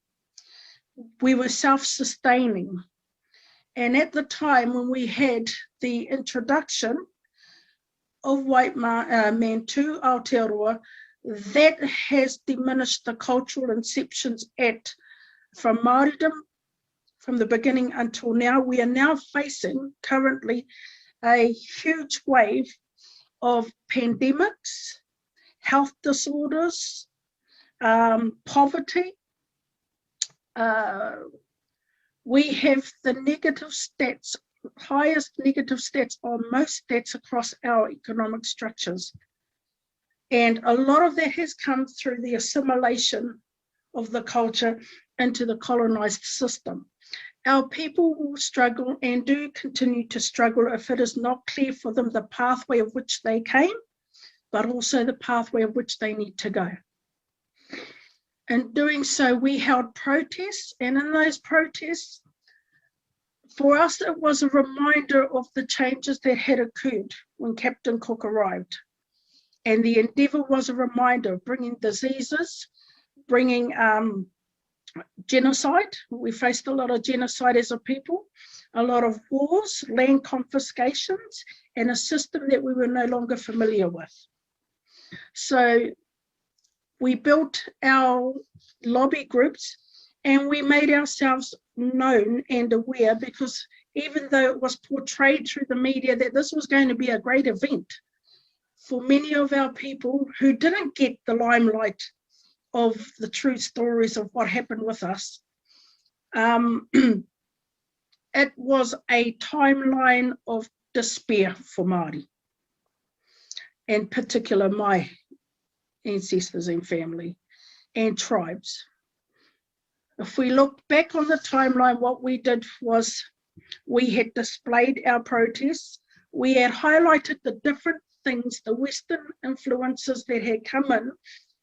We were self-sustaining. And at the time when we had the introduction of white man to Aotearoa, that has diminished the cultural inceptions from Māoridom from the beginning until now. We are now facing currently a huge wave of pandemics, health disorders, poverty. We have the negative stats, highest negative stats on most stats across our economic structures. And a lot of that has come through the assimilation of the culture into the colonised system. Our people will struggle and do continue to struggle if it is not clear for them the pathway of which they came, but also the pathway of which they need to go. In doing so, we held protests, and in those protests, for us, it was a reminder of the changes that had occurred when Captain Cook arrived. And the endeavour was a reminder of bringing diseases, bringing genocide. We faced a lot of genocide as a people, a lot of wars, land confiscations, and a system that we were no longer familiar with. So we built our lobby groups and we made ourselves known and aware, because even though it was portrayed through the media that this was going to be a great event, for many of our people who didn't get the limelight of the true stories of what happened with us, it was a timeline of despair for Māori, in particular my ancestors and family and tribes. If we look back on the timeline, what we did was we had displayed our protests. We had highlighted the different things, the Western influences that had come in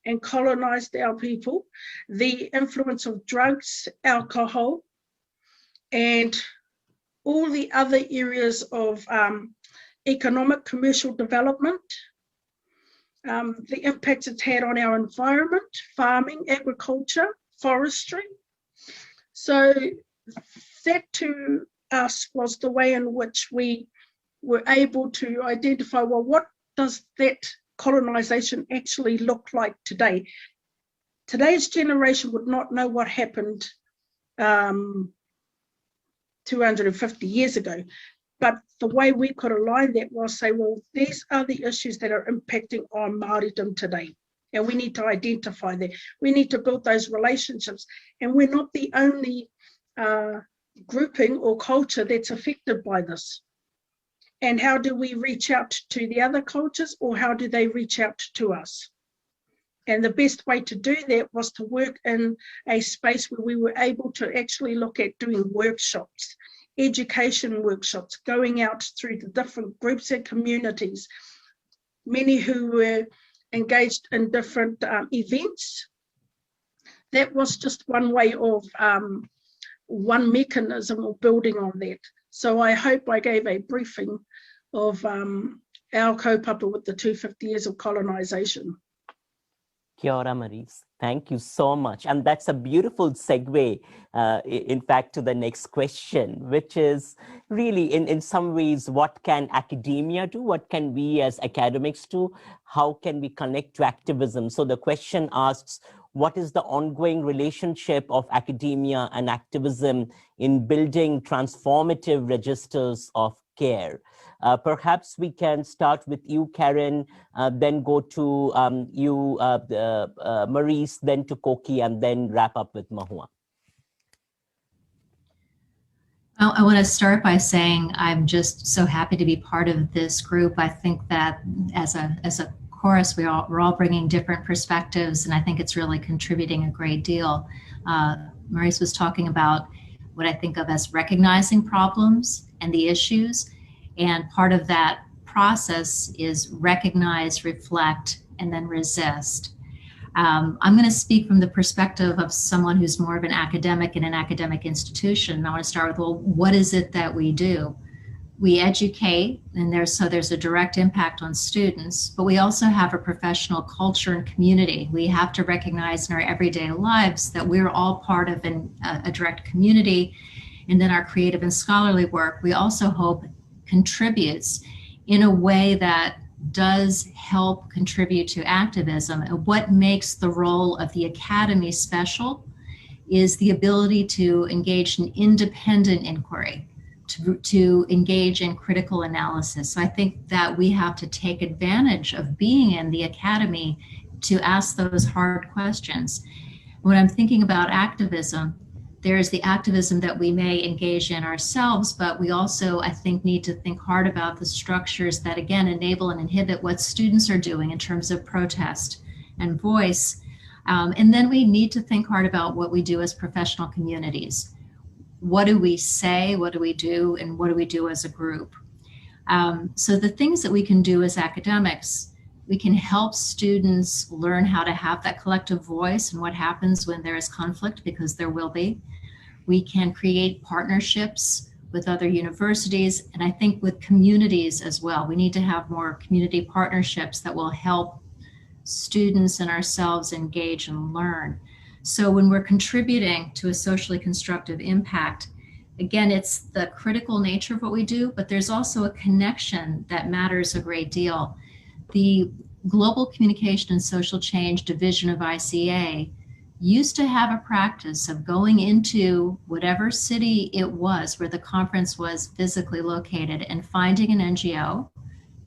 and colonised our people, the influence of drugs, alcohol, and all the other areas of economic, commercial development, the impacts it's had on our environment, farming, agriculture, forestry. So that to us was the way in which we were able to identify, well, what does that colonisation actually look like today? Today's generation would not know what happened 250 years ago. But the way we could align that was say, well, these are the issues that are impacting on Māoridom today. And we need to identify that. We need to build those relationships. And we're not the only grouping or culture that's affected by this. And how do we reach out to the other cultures, or how do they reach out to us? And the best way to do that was to work in a space where we were able to actually look at doing workshops, education workshops, going out through the different groups and communities, many who were engaged in different events. That was just one way of, one mechanism of building on that. So I hope I gave a briefing of our kaupapa with the 250 years of colonisation. Kia ora, Marise. Thank you so much. And that's a beautiful segue, in fact, to the next question, which is really, in some ways, what can academia do? What can we as academics do? How can we connect to activism? So the question asks, what is the ongoing relationship of academia and activism in building transformative registers of care? Perhaps we can start with you, Karin, then go to you, Marise, then to Koki, and then wrap up with Mahua. I want to start by saying I'm just so happy to be part of this group. I think that as a chorus, we're all bringing different perspectives, and I think it's really contributing a great deal. Marise was talking about what I think of as recognizing problems and the issues, and part of that process is recognize, reflect, and then resist. I'm going to speak from the perspective of someone who's more of an academic in an academic institution. I want to start with, well, what is it that we do? We educate, and there's a direct impact on students, but we also have a professional culture and community. We have to recognize in our everyday lives that we're all part of a direct community, and then our creative and scholarly work, we also hope contributes in a way that does help contribute to activism. And what makes the role of the academy special is the ability to engage in independent inquiry, to engage in critical analysis. So I think that we have to take advantage of being in the academy to ask those hard questions. When I'm thinking about activism, there's the activism that we may engage in ourselves, but we also, I think, need to think hard about the structures that, again, enable and inhibit what students are doing in terms of protest and voice. And then we need to think hard about what we do as professional communities. What do we say, what do we do, and what do we do as a group? So the things that we can do as academics, we can help students learn how to have that collective voice and what happens when there is conflict, because there will be. We can create partnerships with other universities, and I think with communities as well. We need to have more community partnerships that will help students and ourselves engage and learn. So when we're contributing to a socially constructive impact, again, it's the critical nature of what we do, but there's also a connection that matters a great deal. The Global Communication and Social Change Division of ICA used to have a practice of going into whatever city it was where the conference was physically located and finding an NGO,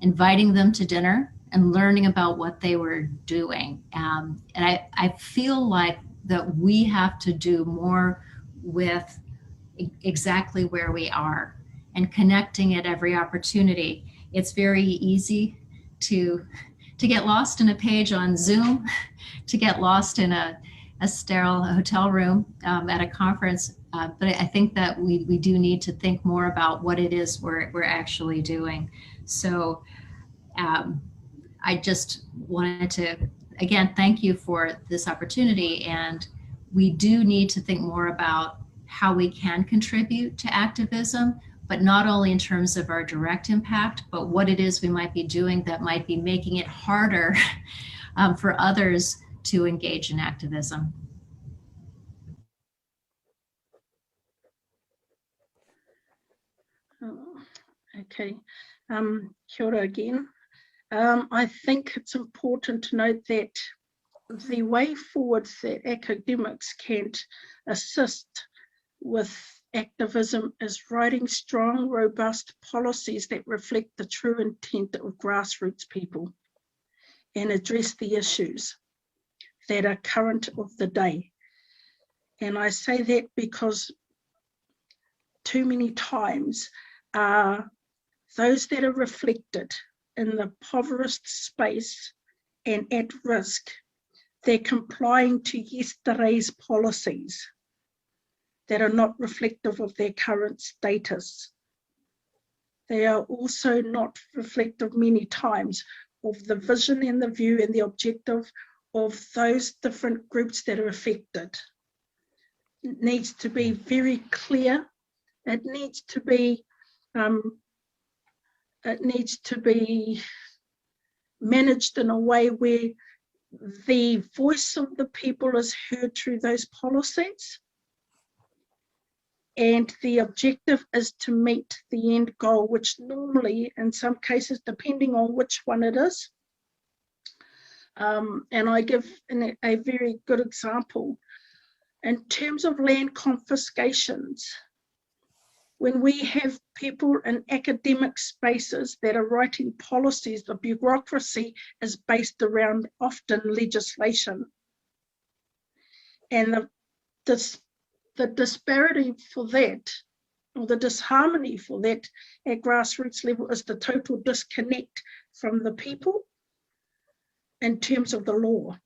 inviting them to dinner and learning about what they were doing. And I feel like that we have to do more with exactly where we are and connecting at every opportunity. It's very easy to get lost in a page on Zoom, to get lost in a sterile hotel room at a conference. But I think that we do need to think more about what it is we're actually doing. So I just wanted to, again, thank you for this opportunity. And we do need to think more about how we can contribute to activism, but not only in terms of our direct impact, but what it is we might be doing that might be making it harder for others to engage in activism. Okay, kia ora again. I think it's important to note that the way forward that academics can assist with activism is writing strong, robust policies that reflect the true intent of grassroots people and address the issues that are current of the day. And I say that because too many times those that are reflected in the impoverished space and at risk, they're complying to yesterday's policies that are not reflective of their current status. They are also not reflective many times of the vision and the view and the objective of those different groups that are affected. It needs to be very clear. It needs to be managed in a way where the voice of the people is heard through those policies, and the objective is to meet the end goal, which normally, in some cases, depending on which one it is, and I give a very good example. In terms of land confiscations, when we have people in academic spaces that are writing policies, the bureaucracy is based around often legislation. And the disparity for that, or the disharmony for that at grassroots level, is the total disconnect from the people in terms of the law.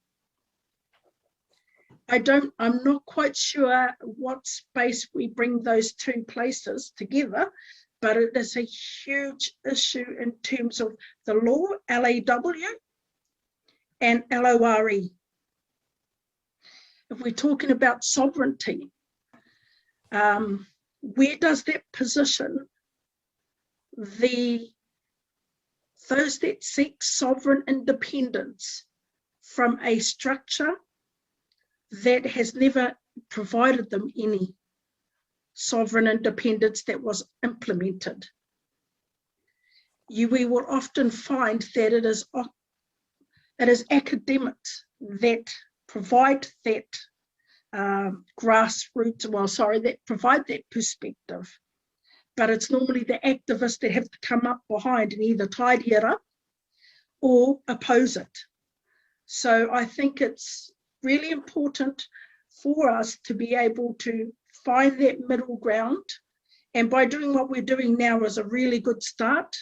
I'm not quite sure what space we bring those two places together, but it is a huge issue in terms of the law, LAW, and LORE. If we're talking about sovereignty, where does that position those that seek sovereign independence from a structure that has never provided them any sovereign independence that was implemented? We will often find that it is academics that provide that that provide that perspective. But it's normally the activists that have to come up behind and either tidy it up or oppose it. So I think it's really important for us to be able to find that middle ground. And by doing what we're doing now is a really good start.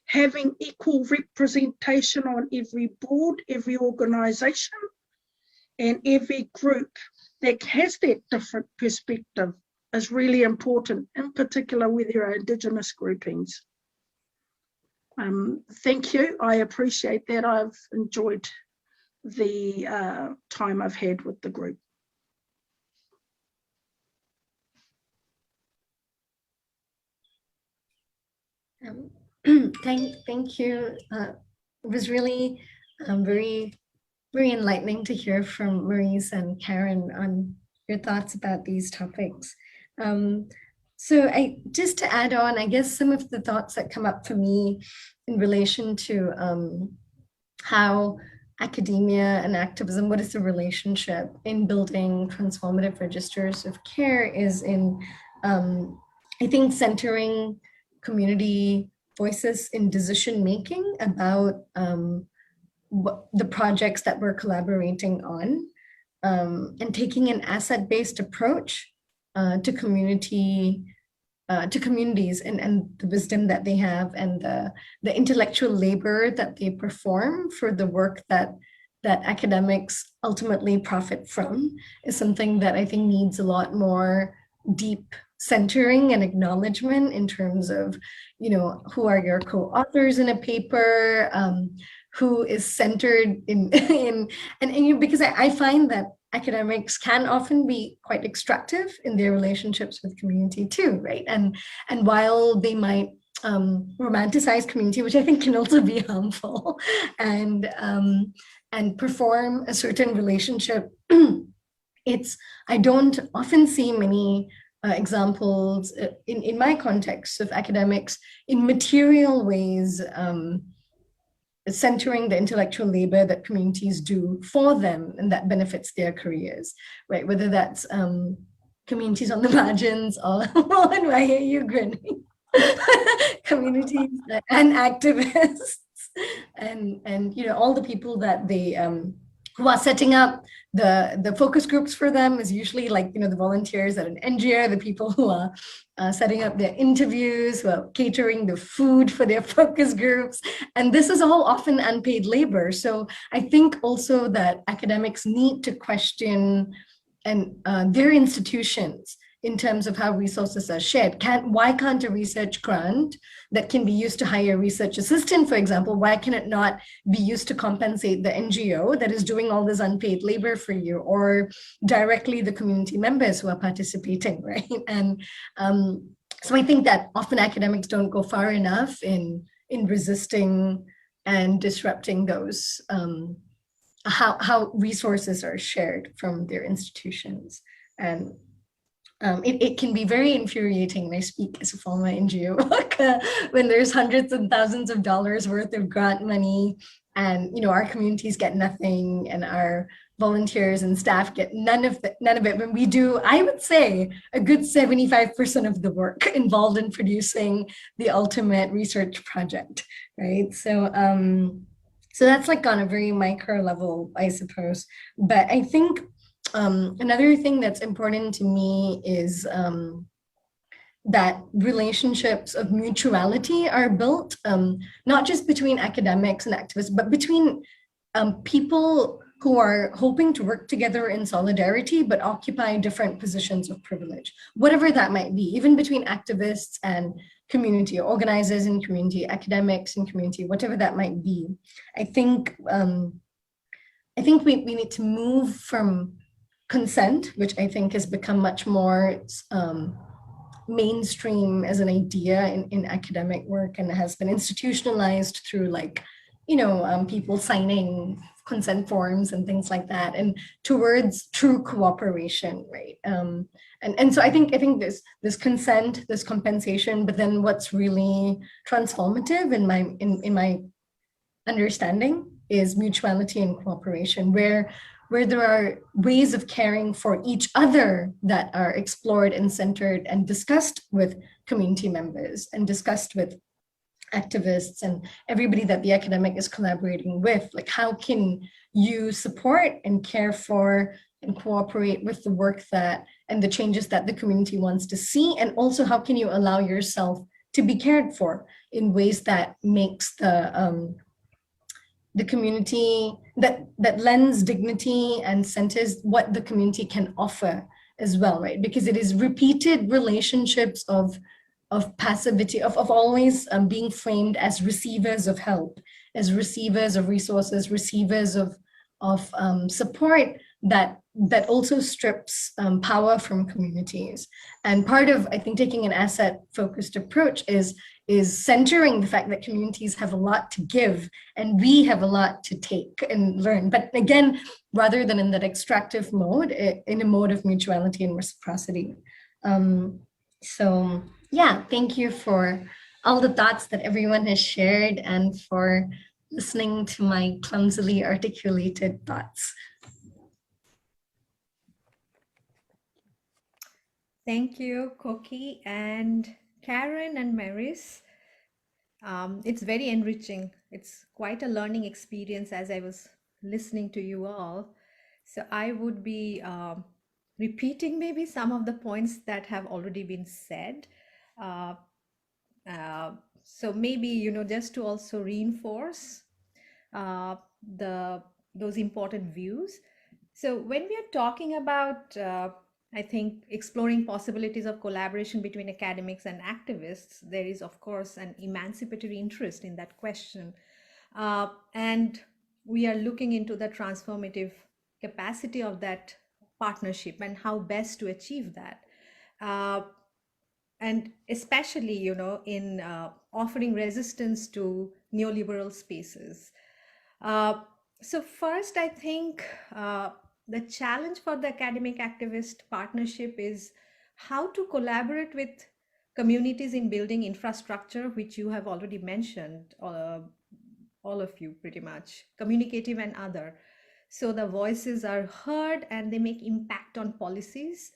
Having equal representation on every board, every organisation, and every group that has that different perspective is really important, in particular where there are Indigenous groupings. Thank you, I appreciate that. I've enjoyed the time I've had with the group. Thank you. It was really very enlightening to hear from Marise and Karin on your thoughts about these topics. So just to add on, I guess some of the thoughts that come up for me in relation to how academia and activism, what is the relationship in building transformative registers of care, is in, I think, centering community voices in decision-making about the projects that we're collaborating on, and taking an asset-based approach to communities and the wisdom that they have and the intellectual labor that they perform for the work that academics ultimately profit from, is something that I think needs a lot more deep centering and acknowledgement in terms of, you know, who are your co-authors in a paper, who is centered in because I find that academics can often be quite extractive in their relationships with community too, right? And while they might romanticize community, which I think can also be harmful, and perform a certain relationship, I don't often see many examples in my context of academics in material ways centering the intellectual labor that communities do for them and that benefits their careers, right? Whether that's communities on the margins or Mohan, I hear you grinning. Communities and activists and you know, all the people that they who are setting up the focus groups for them is usually like, you know, the volunteers at an NGO, the people who are setting up their interviews, who are catering the food for their focus groups. And this is all often unpaid labor. So I think also that academics need to question their institutions in terms of how resources are shared. Why can't a research grant that can be used to hire a research assistant, for example, why can it not be used to compensate the NGO that is doing all this unpaid labor for you, or directly the community members who are participating, right? And so I think that often academics don't go far enough in resisting and disrupting those how resources are shared from their institutions. And it can be very infuriating, and I speak as a former NGO worker, when there's hundreds and thousands of dollars worth of grant money, and our communities get nothing, and our volunteers and staff get none of it. When we do, I would say, a good 75% of the work involved in producing the ultimate research project, right? So that's like on a very micro level, I suppose. But I think another thing that's important to me is that relationships of mutuality are built, not just between academics and activists, but between people who are hoping to work together in solidarity, but occupy different positions of privilege, whatever that might be, even between activists and community, organizers in community, academics in community, whatever that might be. I think we need to move from consent, which I think has become much more mainstream as an idea in academic work, and has been institutionalized through people signing consent forms and things like that, and towards true cooperation, right? And so I think this consent, this compensation, but then what's really transformative in my understanding is mutuality and cooperation, where there are ways of caring for each other that are explored and centered and discussed with community members and discussed with activists and everybody that the academic is collaborating with. Like, how can you support and care for and cooperate with the work and the changes that the community wants to see? And also, how can you allow yourself to be cared for in ways that makes the community, that lends dignity and centers what the community can offer as well, right? Because it is repeated relationships of passivity, of always being framed as receivers of help, as receivers of resources, receivers of support, that also strips power from communities. And part of, I think, taking an asset-focused approach is centering the fact that communities have a lot to give and we have a lot to take and learn. But again, rather than in that extractive mode, in a mode of mutuality and reciprocity. So yeah, thank you for all the thoughts that everyone has shared and for listening to my clumsily articulated thoughts. Thank you, Koki and Karin and Marise. It's very enriching. It's quite a learning experience as I was listening to you all. So I would be repeating maybe some of the points that have already been said. So maybe, just to also reinforce those important views. So when we are talking about, I think, exploring possibilities of collaboration between academics and activists, there is, of course, an emancipatory interest in that question. And we are looking into the transformative capacity of that partnership and how best to achieve that. And especially, in offering resistance to neoliberal spaces. So first, I think the challenge for the academic-activist partnership is how to collaborate with communities in building infrastructure, which you have already mentioned, all of you pretty much, communicative and other. So the voices are heard and they make impact on policies,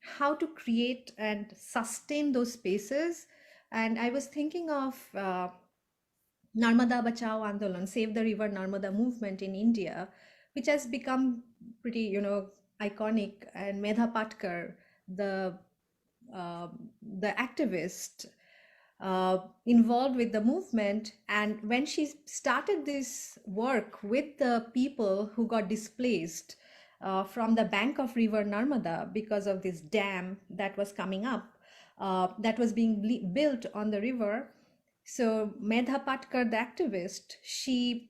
how to create and sustain those spaces. And I was thinking of Narmada Bachao Andolan, Save the River Narmada movement in India, which has become pretty, iconic. And Medha Patkar, the activist involved with the movement, and when she started this work with the people who got displaced from the bank of River Narmada because of this dam that was coming up, that was being built on the river. So Medha Patkar, the activist, she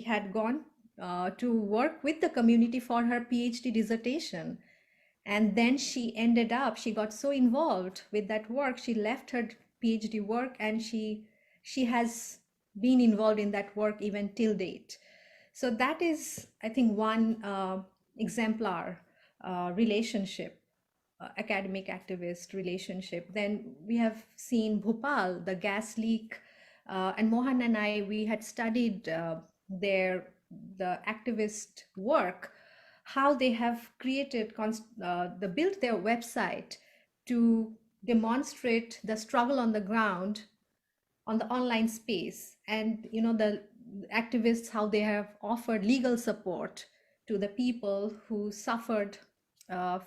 had gone to work with the community for her PhD dissertation. And then she got so involved with that work, she left her PhD work and she has been involved in that work even till date. So that is, I think, one exemplar relationship, academic activist relationship. Then we have seen Bhopal, the gas leak, and Mohan and I, we had studied the activist work, how they have created, built their website to demonstrate the struggle on the ground, on the online space, and the activists, how they have offered legal support to the people who suffered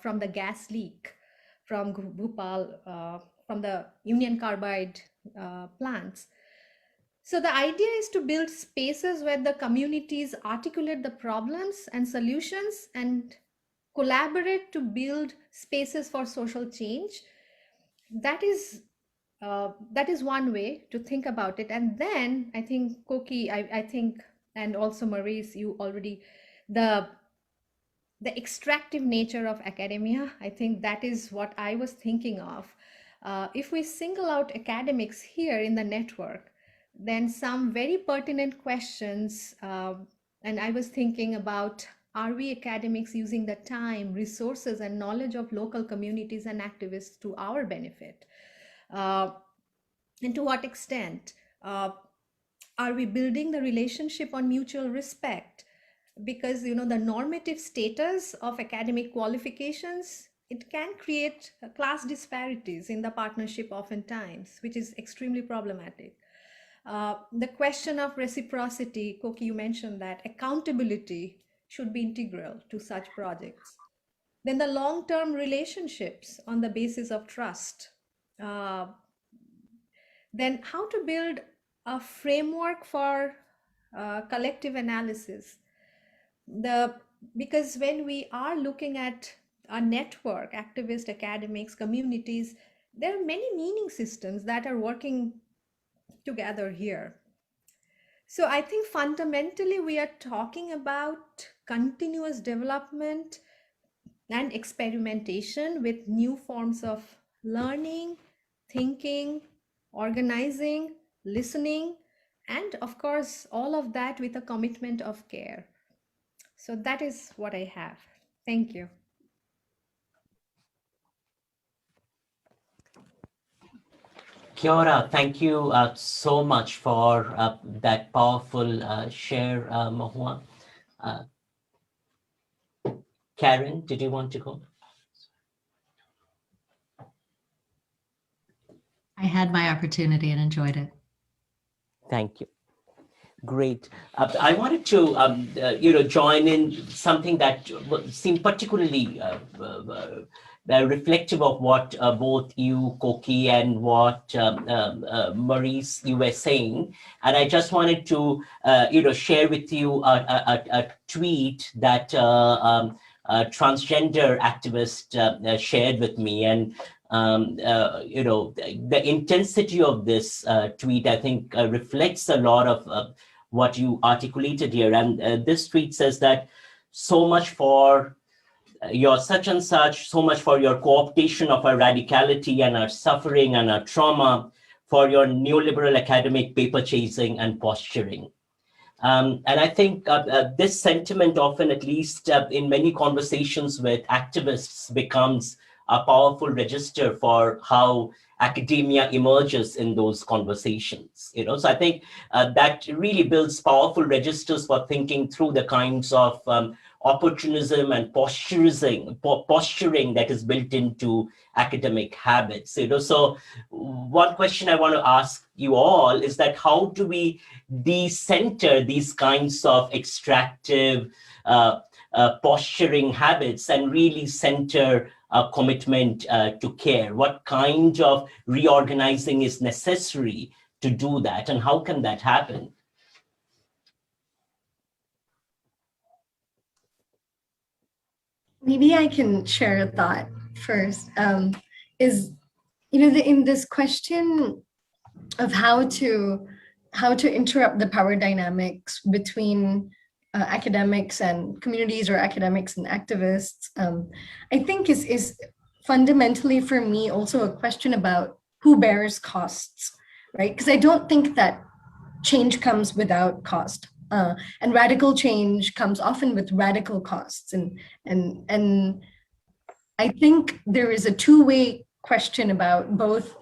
from the gas leak from Bhopal, from the Union Carbide plants. So the idea is to build spaces where the communities articulate the problems and solutions and collaborate to build spaces for social change. That is one way to think about it. And then I think Koki, I think, and also Marise, you already, the extractive nature of academia, I think that is what I was thinking of. If we single out academics here in the network, then some very pertinent questions, and I was thinking about, are we academics using the time, resources, and knowledge of local communities and activists to our benefit? And to what extent? Are we building the relationship on mutual respect? Because the normative status of academic qualifications, it can create class disparities in the partnership oftentimes, which is extremely problematic. The question of reciprocity, Koki, you mentioned that accountability should be integral to such projects. Then the long-term relationships on the basis of trust. Then how to build a framework for collective analysis. Because when we are looking at a network, activists, academics, communities, there are many meaning systems that are working together here. So I think fundamentally we are talking about continuous development and experimentation with new forms of learning, thinking, organizing, listening, and of course, all of that with a commitment of care. So that is what I have. Thank you. Kia ora. Thank you so much for that powerful share, Mahua. Karin, did you want to go? I had my opportunity and enjoyed it. Thank you. Great. I wanted to, join in something that seemed particularly reflective of what both you, Koki, and what Marise, you were saying. And I just wanted to, share with you a tweet that a transgender activist shared with me. And the intensity of this tweet, I think, reflects a lot of what you articulated here. And this tweet says that so much for your such and such, so much for your co-optation of our radicality and our suffering and our trauma, for your neoliberal academic paper chasing and posturing. And I think this sentiment often, at least in many conversations with activists, becomes a powerful register for how academia emerges in those conversations. So I think that really builds powerful registers for thinking through the kinds of opportunism and posturing that is built into academic habits. So one question I want to ask you all is that how do we decenter these kinds of extractive posturing habits and really center a commitment to care? What kind of reorganizing is necessary to do that, and how can that happen? Maybe I can share a thought first. In this question of how to interrupt the power dynamics between academics and communities, or academics and activists, I think is fundamentally for me also a question about who bears costs, right? Because I don't think that change comes without cost. And radical change comes often with radical costs. And I think there is a two-way question about both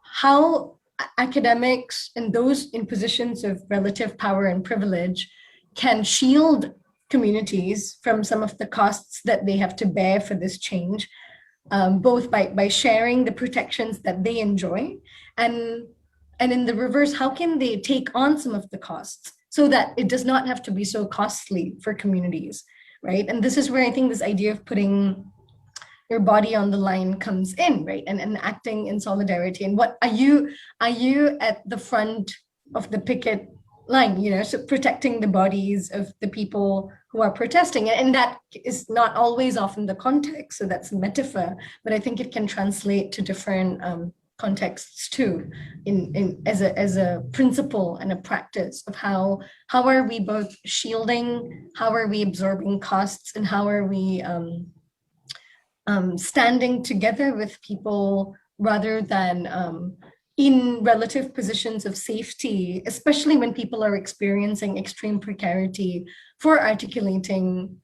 how academics and those in positions of relative power and privilege can shield communities from some of the costs that they have to bear for this change, both by sharing the protections that they enjoy, and in the reverse, how can they take on some of the costs so that it does not have to be so costly for communities, right? And this is where I think this idea of putting your body on the line comes in, right? And acting in solidarity. And what are you at the front of the picket line, you know, so protecting the bodies of the people who are protesting? And that is not always often the context, so that's a metaphor, but I think it can translate to different contexts too, as a principle and a practice of how are we both shielding, how are we absorbing costs, and how are we standing together with people rather than in relative positions of safety, especially when people are experiencing extreme precarity, for articulating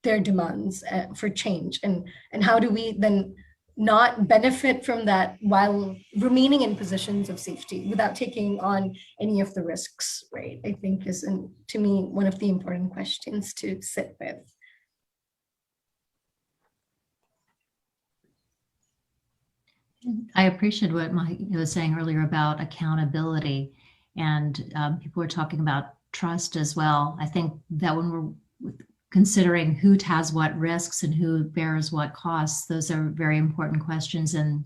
their demands for change. And how do we then not benefit from that while remaining in positions of safety without taking on any of the risks, right? I think is, to me, one of the important questions to sit with. I appreciate what Mahua was saying earlier about accountability, and people are talking about trust as well. I think that when we're considering who has what risks and who bears what costs, those are very important questions. And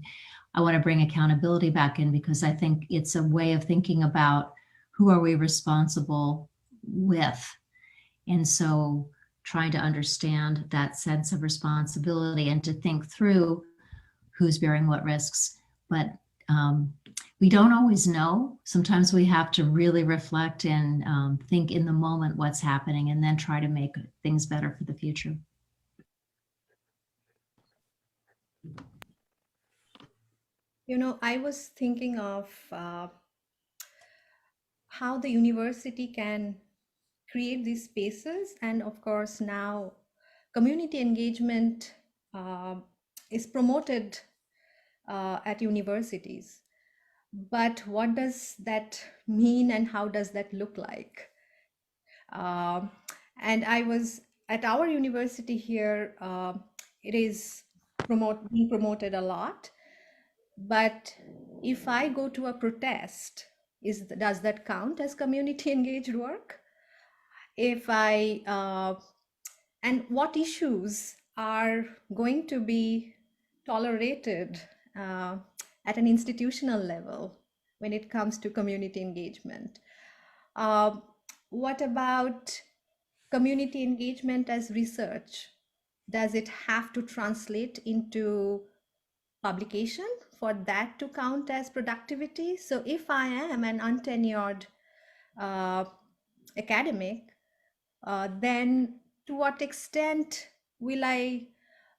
I want to bring accountability back in, because I think it's a way of thinking about who are we responsible with. And so trying to understand that sense of responsibility and to think through who's bearing what risks. But we don't always know. Sometimes we have to really reflect and think in the moment what's happening, and then try to make things better for the future. You know, I was thinking of how the university can create these spaces, and of course now community engagement is promoted at universities. But what does that mean, and how does that look like? And I was at our university here, it is being promoted a lot. But if I go to a protest, does that count as community engaged work? If I, and what issues are going to be tolerated at an institutional level when it comes to community engagement? What about community engagement as research? Does it have to translate into publication for that to count as productivity? So if I am an untenured academic, then to what extent will I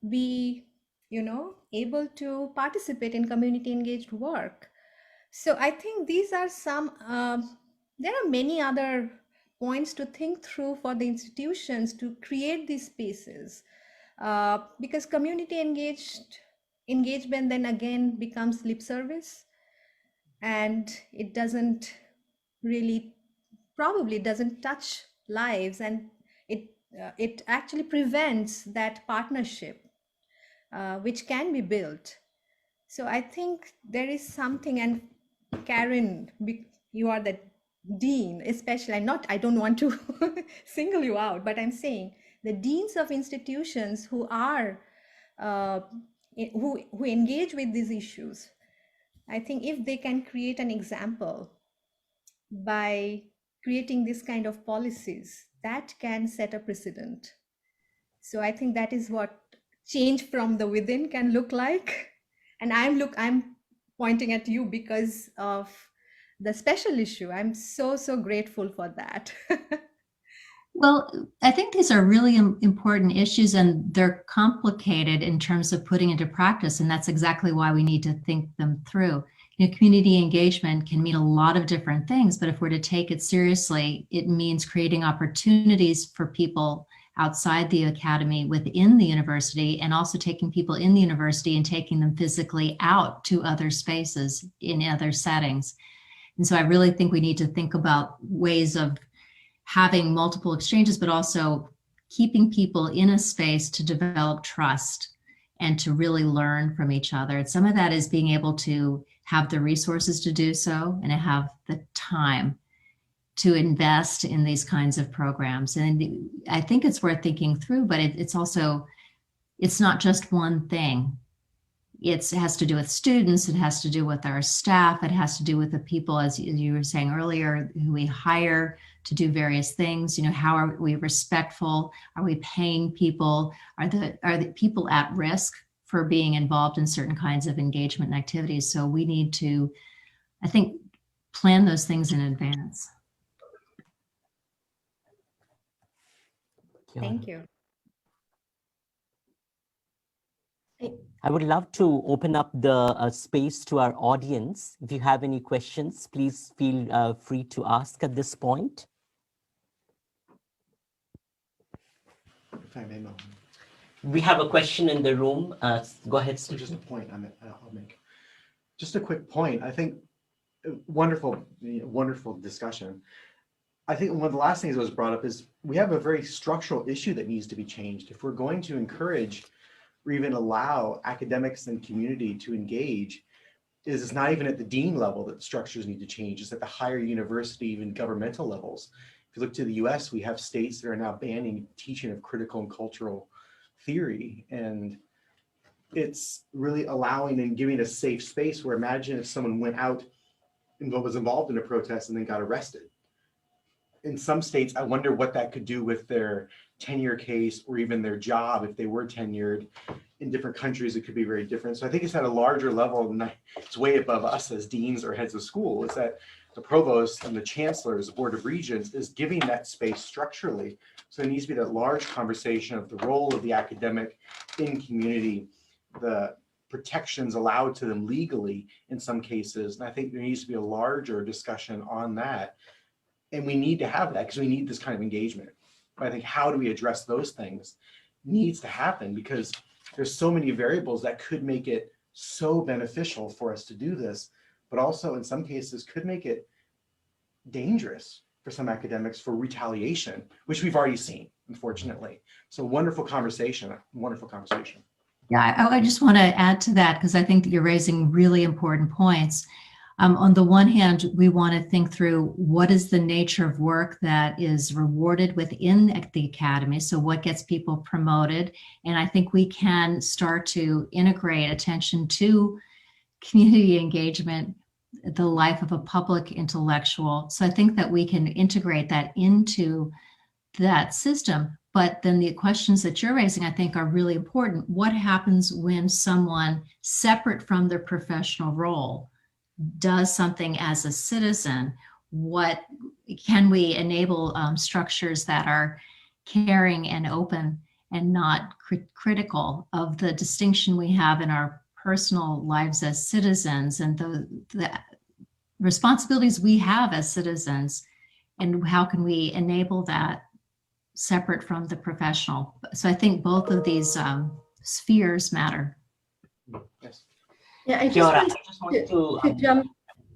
be, you know, able to participate in community engaged work? So I think these are some, there are many other points to think through for the institutions to create these spaces, because community engagement then again becomes lip service, and it doesn't really, probably doesn't touch lives, and it actually prevents that partnership which can be built. So I think there is something, and Karin, you are the dean, especially, I don't want to single you out, but I'm saying the deans of institutions who are who engage with these issues, I think if they can create an example by creating this kind of policies, that can set a precedent. So I think that is what change from the within can look like. And I'm pointing at you because of the special issue. I'm so grateful for that. Well, I think these are really important issues, and they're complicated in terms of putting into practice. And that's exactly why we need to think them through. community engagement can mean a lot of different things, but if we're to take it seriously, it means creating opportunities for people outside the academy, within the university, and also taking people in the university and taking them physically out to other spaces in other settings. And so I really think we need to think about ways of having multiple exchanges, but also keeping people in a space to develop trust and to really learn from each other. And some of that is being able to have the resources to do so and to have the time to invest in these kinds of programs. And I think it's worth thinking through, but it's also, it's not just one thing. It has to do with students, it has to do with our staff, it has to do with the people, as you were saying earlier, who we hire to do various things. How are we respectful? Are we paying people? Are the people at risk for being involved in certain kinds of engagement and activities? So we need to, I think, plan those things in advance. Thank you. I would love to open up the space to our audience. If you have any questions, please feel free to ask at this point. If I may, Mohan. We have a question in the room. Go ahead, Steve. Just a point I'll make. Just a quick point. I think wonderful discussion. I think one of the last things that was brought up is we have a very structural issue that needs to be changed. If we're going to encourage or even allow academics and community to engage, it's not even at the dean level that structures need to change. It's at the higher university, even governmental levels. If you look to the US, we have states that are now banning teaching of critical and cultural theory. And it's really allowing and giving a safe space where, imagine if someone went out and was involved in a protest and then got arrested. In some states, I wonder what that could do with their tenure case or even their job if they were tenured. In different countries, it could be very different. So I think it's at a larger level, and it's way above us as deans or heads of school, is that the provost and the chancellors, the board of regents, is giving that space structurally. So there needs to be that large conversation of the role of the academic in community, the protections allowed to them legally in some cases. And I think there needs to be a larger discussion on that. And we need to have that because we need this kind of engagement. But I think how do we address those things needs to happen, because there's so many variables that could make it so beneficial for us to do this, but also in some cases could make it dangerous for some academics for retaliation, which we've already seen, unfortunately. So wonderful conversation, wonderful conversation. Yeah, I just want to add to that, because I think that you're raising really important points. On the one hand, we want to think through what is the nature of work that is rewarded within the academy. So what gets people promoted? And I think we can start to integrate attention to community engagement, the life of a public intellectual. So I think that we can integrate that into that system. But then the questions that you're raising, I think, are really important. What happens when someone separate from their professional role does something as a citizen? What can we enable structures that are caring and open and not critical of the distinction we have in our personal lives as citizens and the responsibilities we have as citizens, and how can we enable that separate from the professional? So I think both of these spheres matter. Yes. Yeah, I Kiora, just want to jump.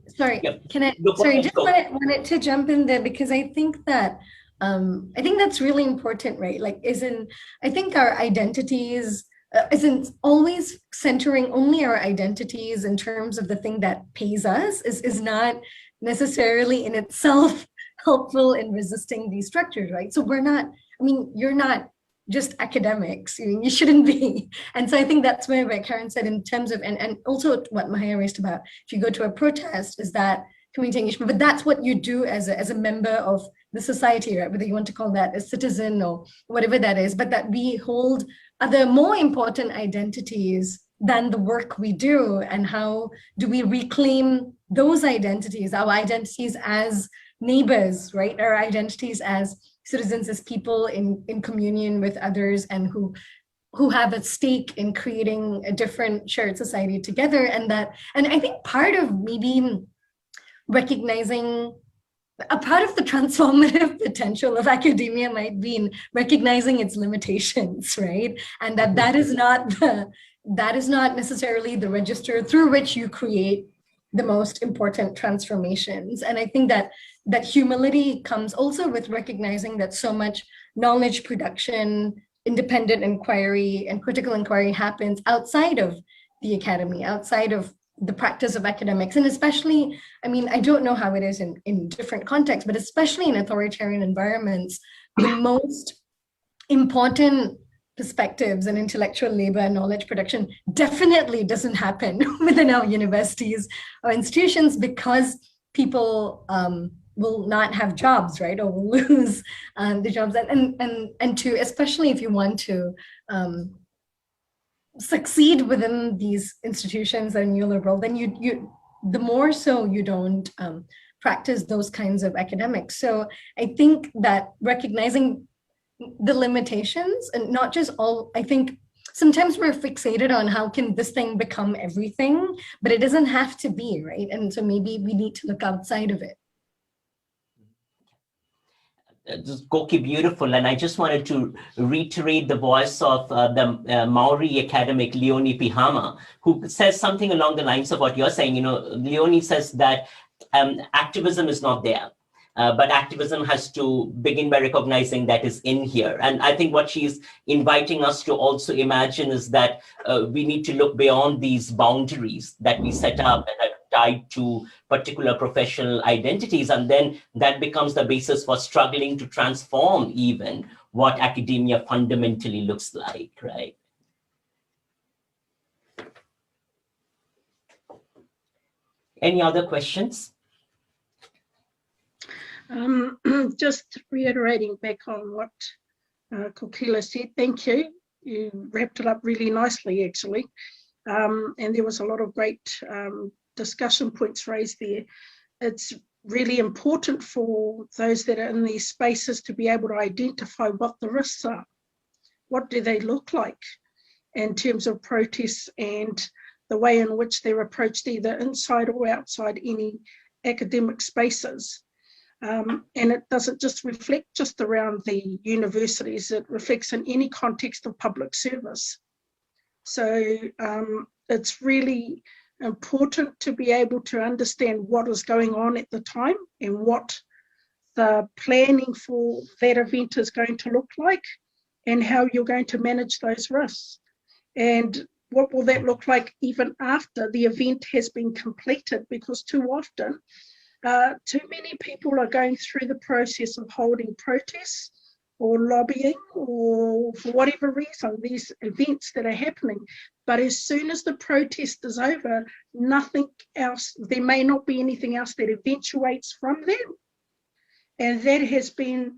Sorry, Yep. can I? No, Sorry, go just ahead. wanted to jump in there because I think that that's really important, right? Like, I think our identities isn't always centering only our identities in terms of the thing that pays us is not necessarily in itself helpful in resisting these structures, right? So we're not. I mean, you're not just academics, you shouldn't be. And so I think that's where Karin said in terms of, and also what Mahua raised about, if you go to a protest, is that community engagement, but that's what you do as a member of the society, right? Whether you want to call that a citizen or whatever that is, but that we hold other more important identities than the work we do, and how do we reclaim those identities, our identities as neighbors, right? Our identities as citizens, as people in communion with others, and who who have a stake in creating a different shared society together. And I think part of maybe recognizing a part of the transformative potential of academia might be in recognizing its limitations, right? And that is not necessarily the register through which you create the most important transformations. And I think that humility comes also with recognizing that so much knowledge production, independent inquiry, and critical inquiry happens outside of the academy, outside of the practice of academics. And especially, I mean, I don't know how it is in different contexts, but especially in authoritarian environments, the most important perspectives and intellectual labor and knowledge production definitely doesn't happen within our universities or institutions, because people will not have jobs, right? Or will lose the jobs. And to, especially if you want to succeed within these institutions and neoliberal, then you the more so you don't practice those kinds of academics. So I think that recognizing the limitations, and not just all, I think sometimes we're fixated on how can this thing become everything, but it doesn't have to be, right? And so maybe we need to look outside of it. Koki, beautiful. And I just wanted to reiterate the voice of the Maori academic Leonie Pihama, who says something along the lines of what you're saying. You know, Leonie says that activism is not there, but activism has to begin by recognizing that is in here. And I think what she's inviting us to also imagine is that we need to look beyond these boundaries that we set up and are tied to particular professional identities. And then that becomes the basis for struggling to transform even what academia fundamentally looks like, right? Any other questions? Just reiterating back on what Kokila said, thank you. You wrapped it up really nicely, actually. And there was a lot of great discussion points raised there. It's really important for those that are in these spaces to be able to identify what the risks are. What do they look like in terms of protests and the way in which they're approached either inside or outside any academic spaces. And it doesn't just reflect just around the universities, it reflects in any context of public service. So it's really important to be able to understand what is going on at the time and what the planning for that event is going to look like and how you're going to manage those risks. And what will that look like even after the event has been completed? Because too often, too many people are going through the process of holding protests or lobbying or for whatever reason, these events that are happening. But as soon as the protest is over, nothing else, there may not be anything else that eventuates from them. And that has been,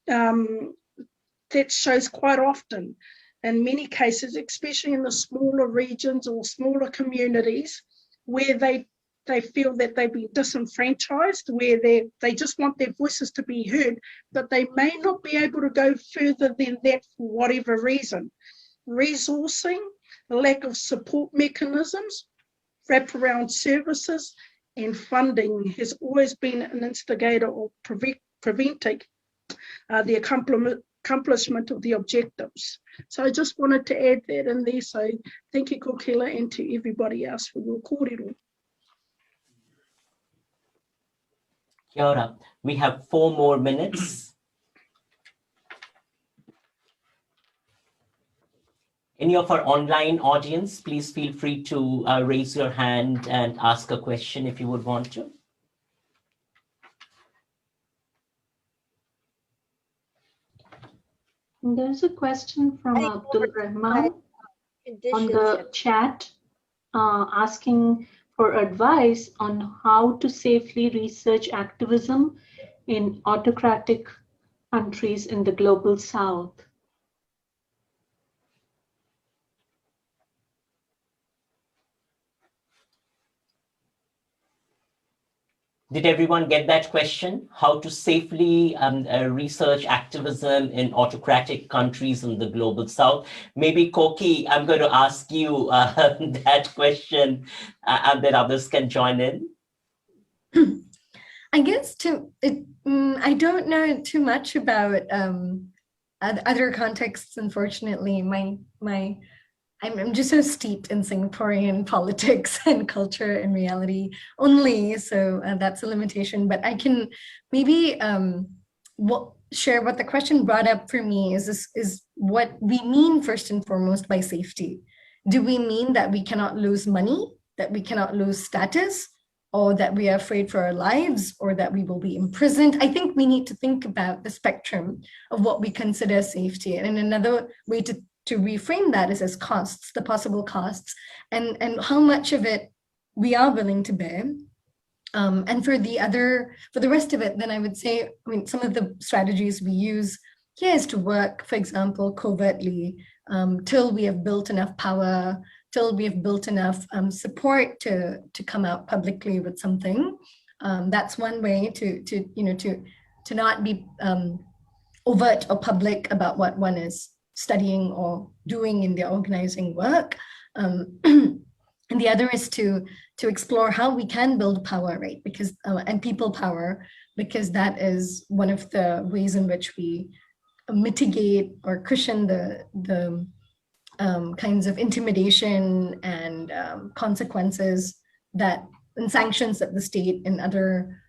that shows quite often in many cases, especially in the smaller regions or smaller communities where they feel that they've been disenfranchised, where they just want their voices to be heard, but they may not be able to go further than that for whatever reason. Resourcing, lack of support mechanisms, wraparound services, and funding has always been an instigator of preventing the accomplishment of the objectives. So I just wanted to add that in there. So thank you, Kokila, and to everybody else for your kōrero. Kia ora. We have 4 more minutes. Any of our online audience, please feel free to raise your hand and ask a question if you would want to. There's a question from Abdul Rahman on the chat asking for advice on how to safely research activism in autocratic countries in the global south. Did everyone get that question? How to safely research activism in autocratic countries in the global south? Maybe Koki, I'm going to ask you that question and then others can join in. I guess I don't know too much about other contexts, unfortunately. I'm just so steeped in Singaporean politics and culture and reality only, so that's a limitation. But I can maybe share what the question brought up for me is what we mean first and foremost by safety. Do we mean that we cannot lose money, that we cannot lose status, or that we are afraid for our lives, or that we will be imprisoned? I think we need to think about the spectrum of what we consider safety. And another way to reframe that is as costs, the possible costs, and how much of it we are willing to bear. And for the rest of it, then I would say, I mean, some of the strategies we use here is to work, for example, covertly, till we have built enough power, till we have built enough support to come out publicly with something. That's one way to not be overt or public about what one is studying or doing in their organizing work. And the other is to explore how we can build power, right? Because and people power, because that is one of the ways in which we mitigate or cushion the kinds of intimidation and consequences and sanctions that the state and other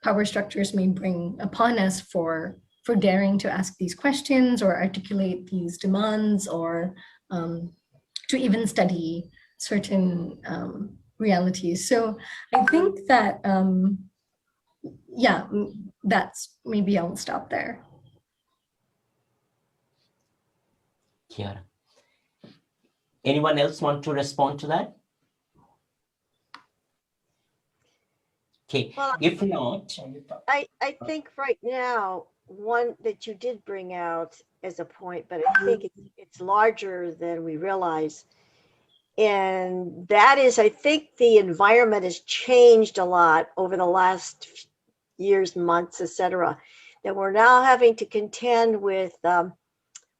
power structures may bring upon us for daring to ask these questions or articulate these demands, or to even study certain realities. So I think that, yeah, maybe I'll stop there. Kiara. Anyone else want to respond to that? Okay, well, if not. I think right now, one that you did bring out as a point, but I think it's larger than we realize. And that is, I think the environment has changed a lot over the last years, months, etc. That we're now having to contend with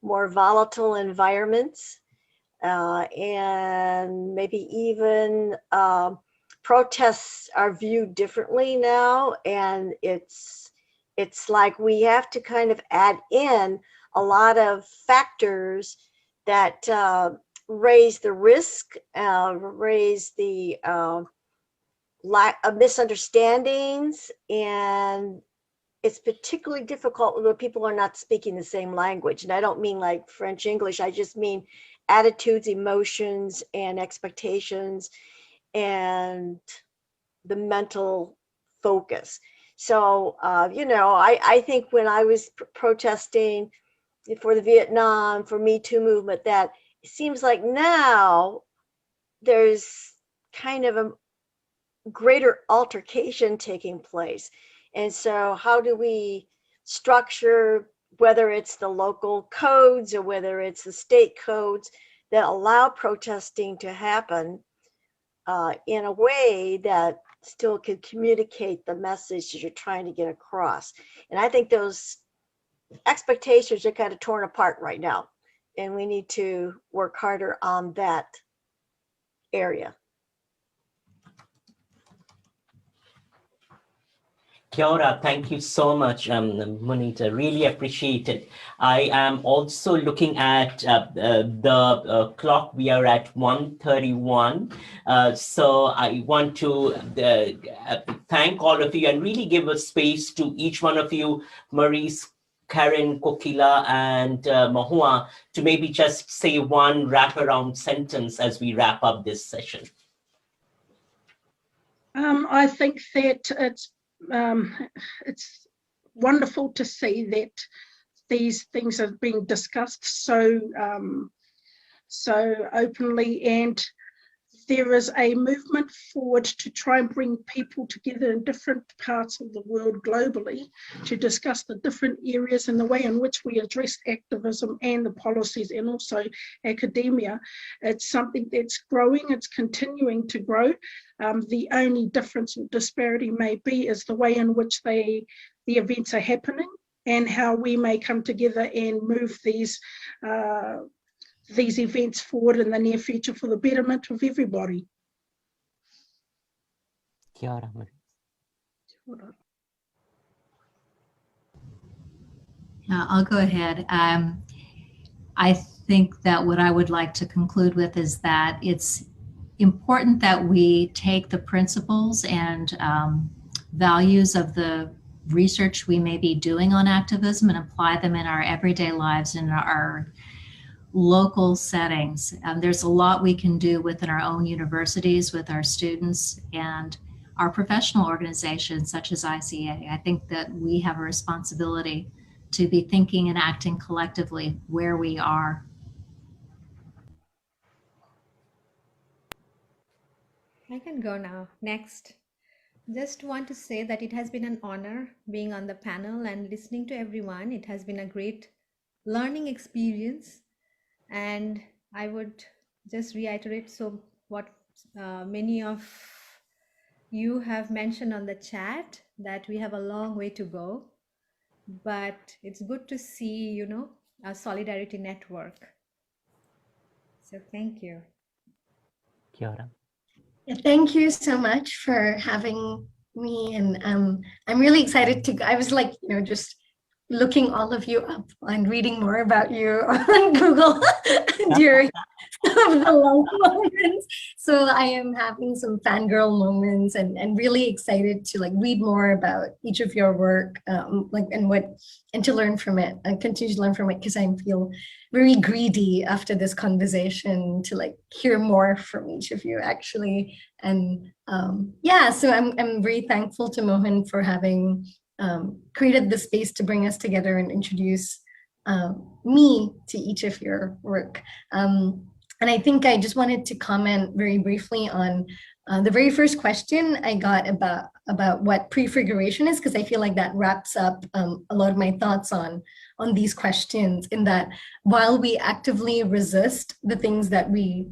more volatile environments, and maybe even protests are viewed differently now. And it's like we have to kind of add in a lot of factors that raise the risk, raise the lack of misunderstandings, and it's particularly difficult when people are not speaking the same language. And I don't mean like French English, I just mean attitudes, emotions, and expectations, and the mental focus. So, I think when I was protesting for the Vietnam, for Me Too movement, that it seems like now there's kind of a greater altercation taking place. And so how do we structure, whether it's the local codes or whether it's the state codes, that allow protesting to happen in a way that still can communicate the message that you're trying to get across? And I think those expectations are kind of torn apart right now, and we need to work harder on that area. Kia ora, thank you so much, Munita, really appreciate it. I am also looking at the clock. We are at 1:31. So I want to thank all of you and really give a space to each one of you, Marise, Karin, Kokila, and Mahua, to maybe just say one wraparound sentence as we wrap up this session. I think that it's wonderful to see that these things are being discussed so openly, and there is a movement forward to try and bring people together in different parts of the world globally to discuss the different areas and the way in which we address activism and the policies and also academia. It's something that's growing, it's continuing to grow. The only difference or disparity may be is the way in which the events are happening and how we may come together and move these events forward in the near future for the betterment of everybody. Kia ora, Marise. I'll go ahead. I think that what I would like to conclude with is that it's important that we take the principles and values of the research we may be doing on activism and apply them in our everyday lives, in our local settings. There's a lot we can do within our own universities, with our students and our professional organizations such as ICA. I think that we have a responsibility to be thinking and acting collectively where we are. I can go now. Next. Just want to say that it has been an honor being on the panel and listening to everyone. It has been a great learning experience. And I would just reiterate what many of you have mentioned on the chat, that we have a long way to go, but it's good to see, a solidarity network. So thank you. Kia ora. Thank you so much for having me, and I'm really excited to. I was like, just looking all of you up and reading more about you on Google during some of the long moments. So I am having some fangirl moments and really excited to read more about each of your work, and to learn from it and continue to learn from it, because I feel very greedy after this conversation to hear more from each of you actually. And so I'm very thankful to Mohan for having created the space to bring us together and introduce me to each of your work. And I think I just wanted to comment very briefly on the very first question I got about what prefiguration is, because I feel like that wraps up a lot of my thoughts on these questions, in that while we actively resist the things that we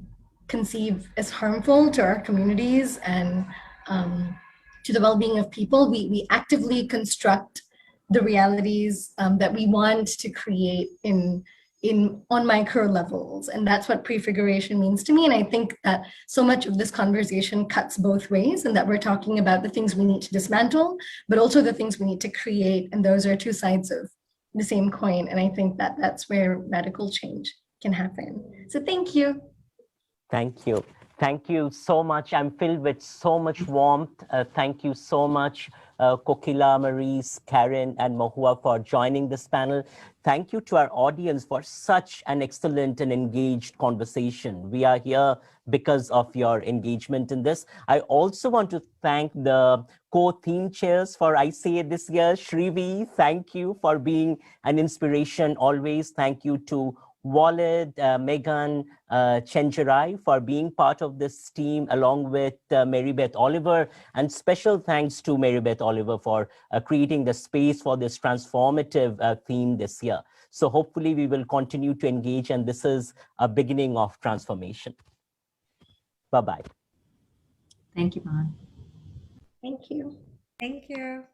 conceive as harmful to our communities and to the well-being of people, we actively construct the realities that we want to create on micro levels. And that's what prefiguration means to me. And I think that so much of this conversation cuts both ways, and that we're talking about the things we need to dismantle, but also the things we need to create. And those are two sides of the same coin. And I think that that's where radical change can happen. So thank you. Thank you. Thank you so much. I'm filled with so much warmth. Thank you so much, Kokila, Marise, Karin, and Mahua, for joining this panel. Thank you to our audience for such an excellent and engaged conversation. We are here because of your engagement in this. I also want to thank the co-theme chairs for ICA this year. Shrivi, thank you for being an inspiration always. Thank you to Walid, Megan, Chenjerai for being part of this team, along with Mary Beth Oliver. And special thanks to Mary Beth Oliver for creating the space for this transformative theme this year. So hopefully we will continue to engage, and this is a beginning of transformation. Bye-bye. Thank you, Mohan. Thank you. Thank you.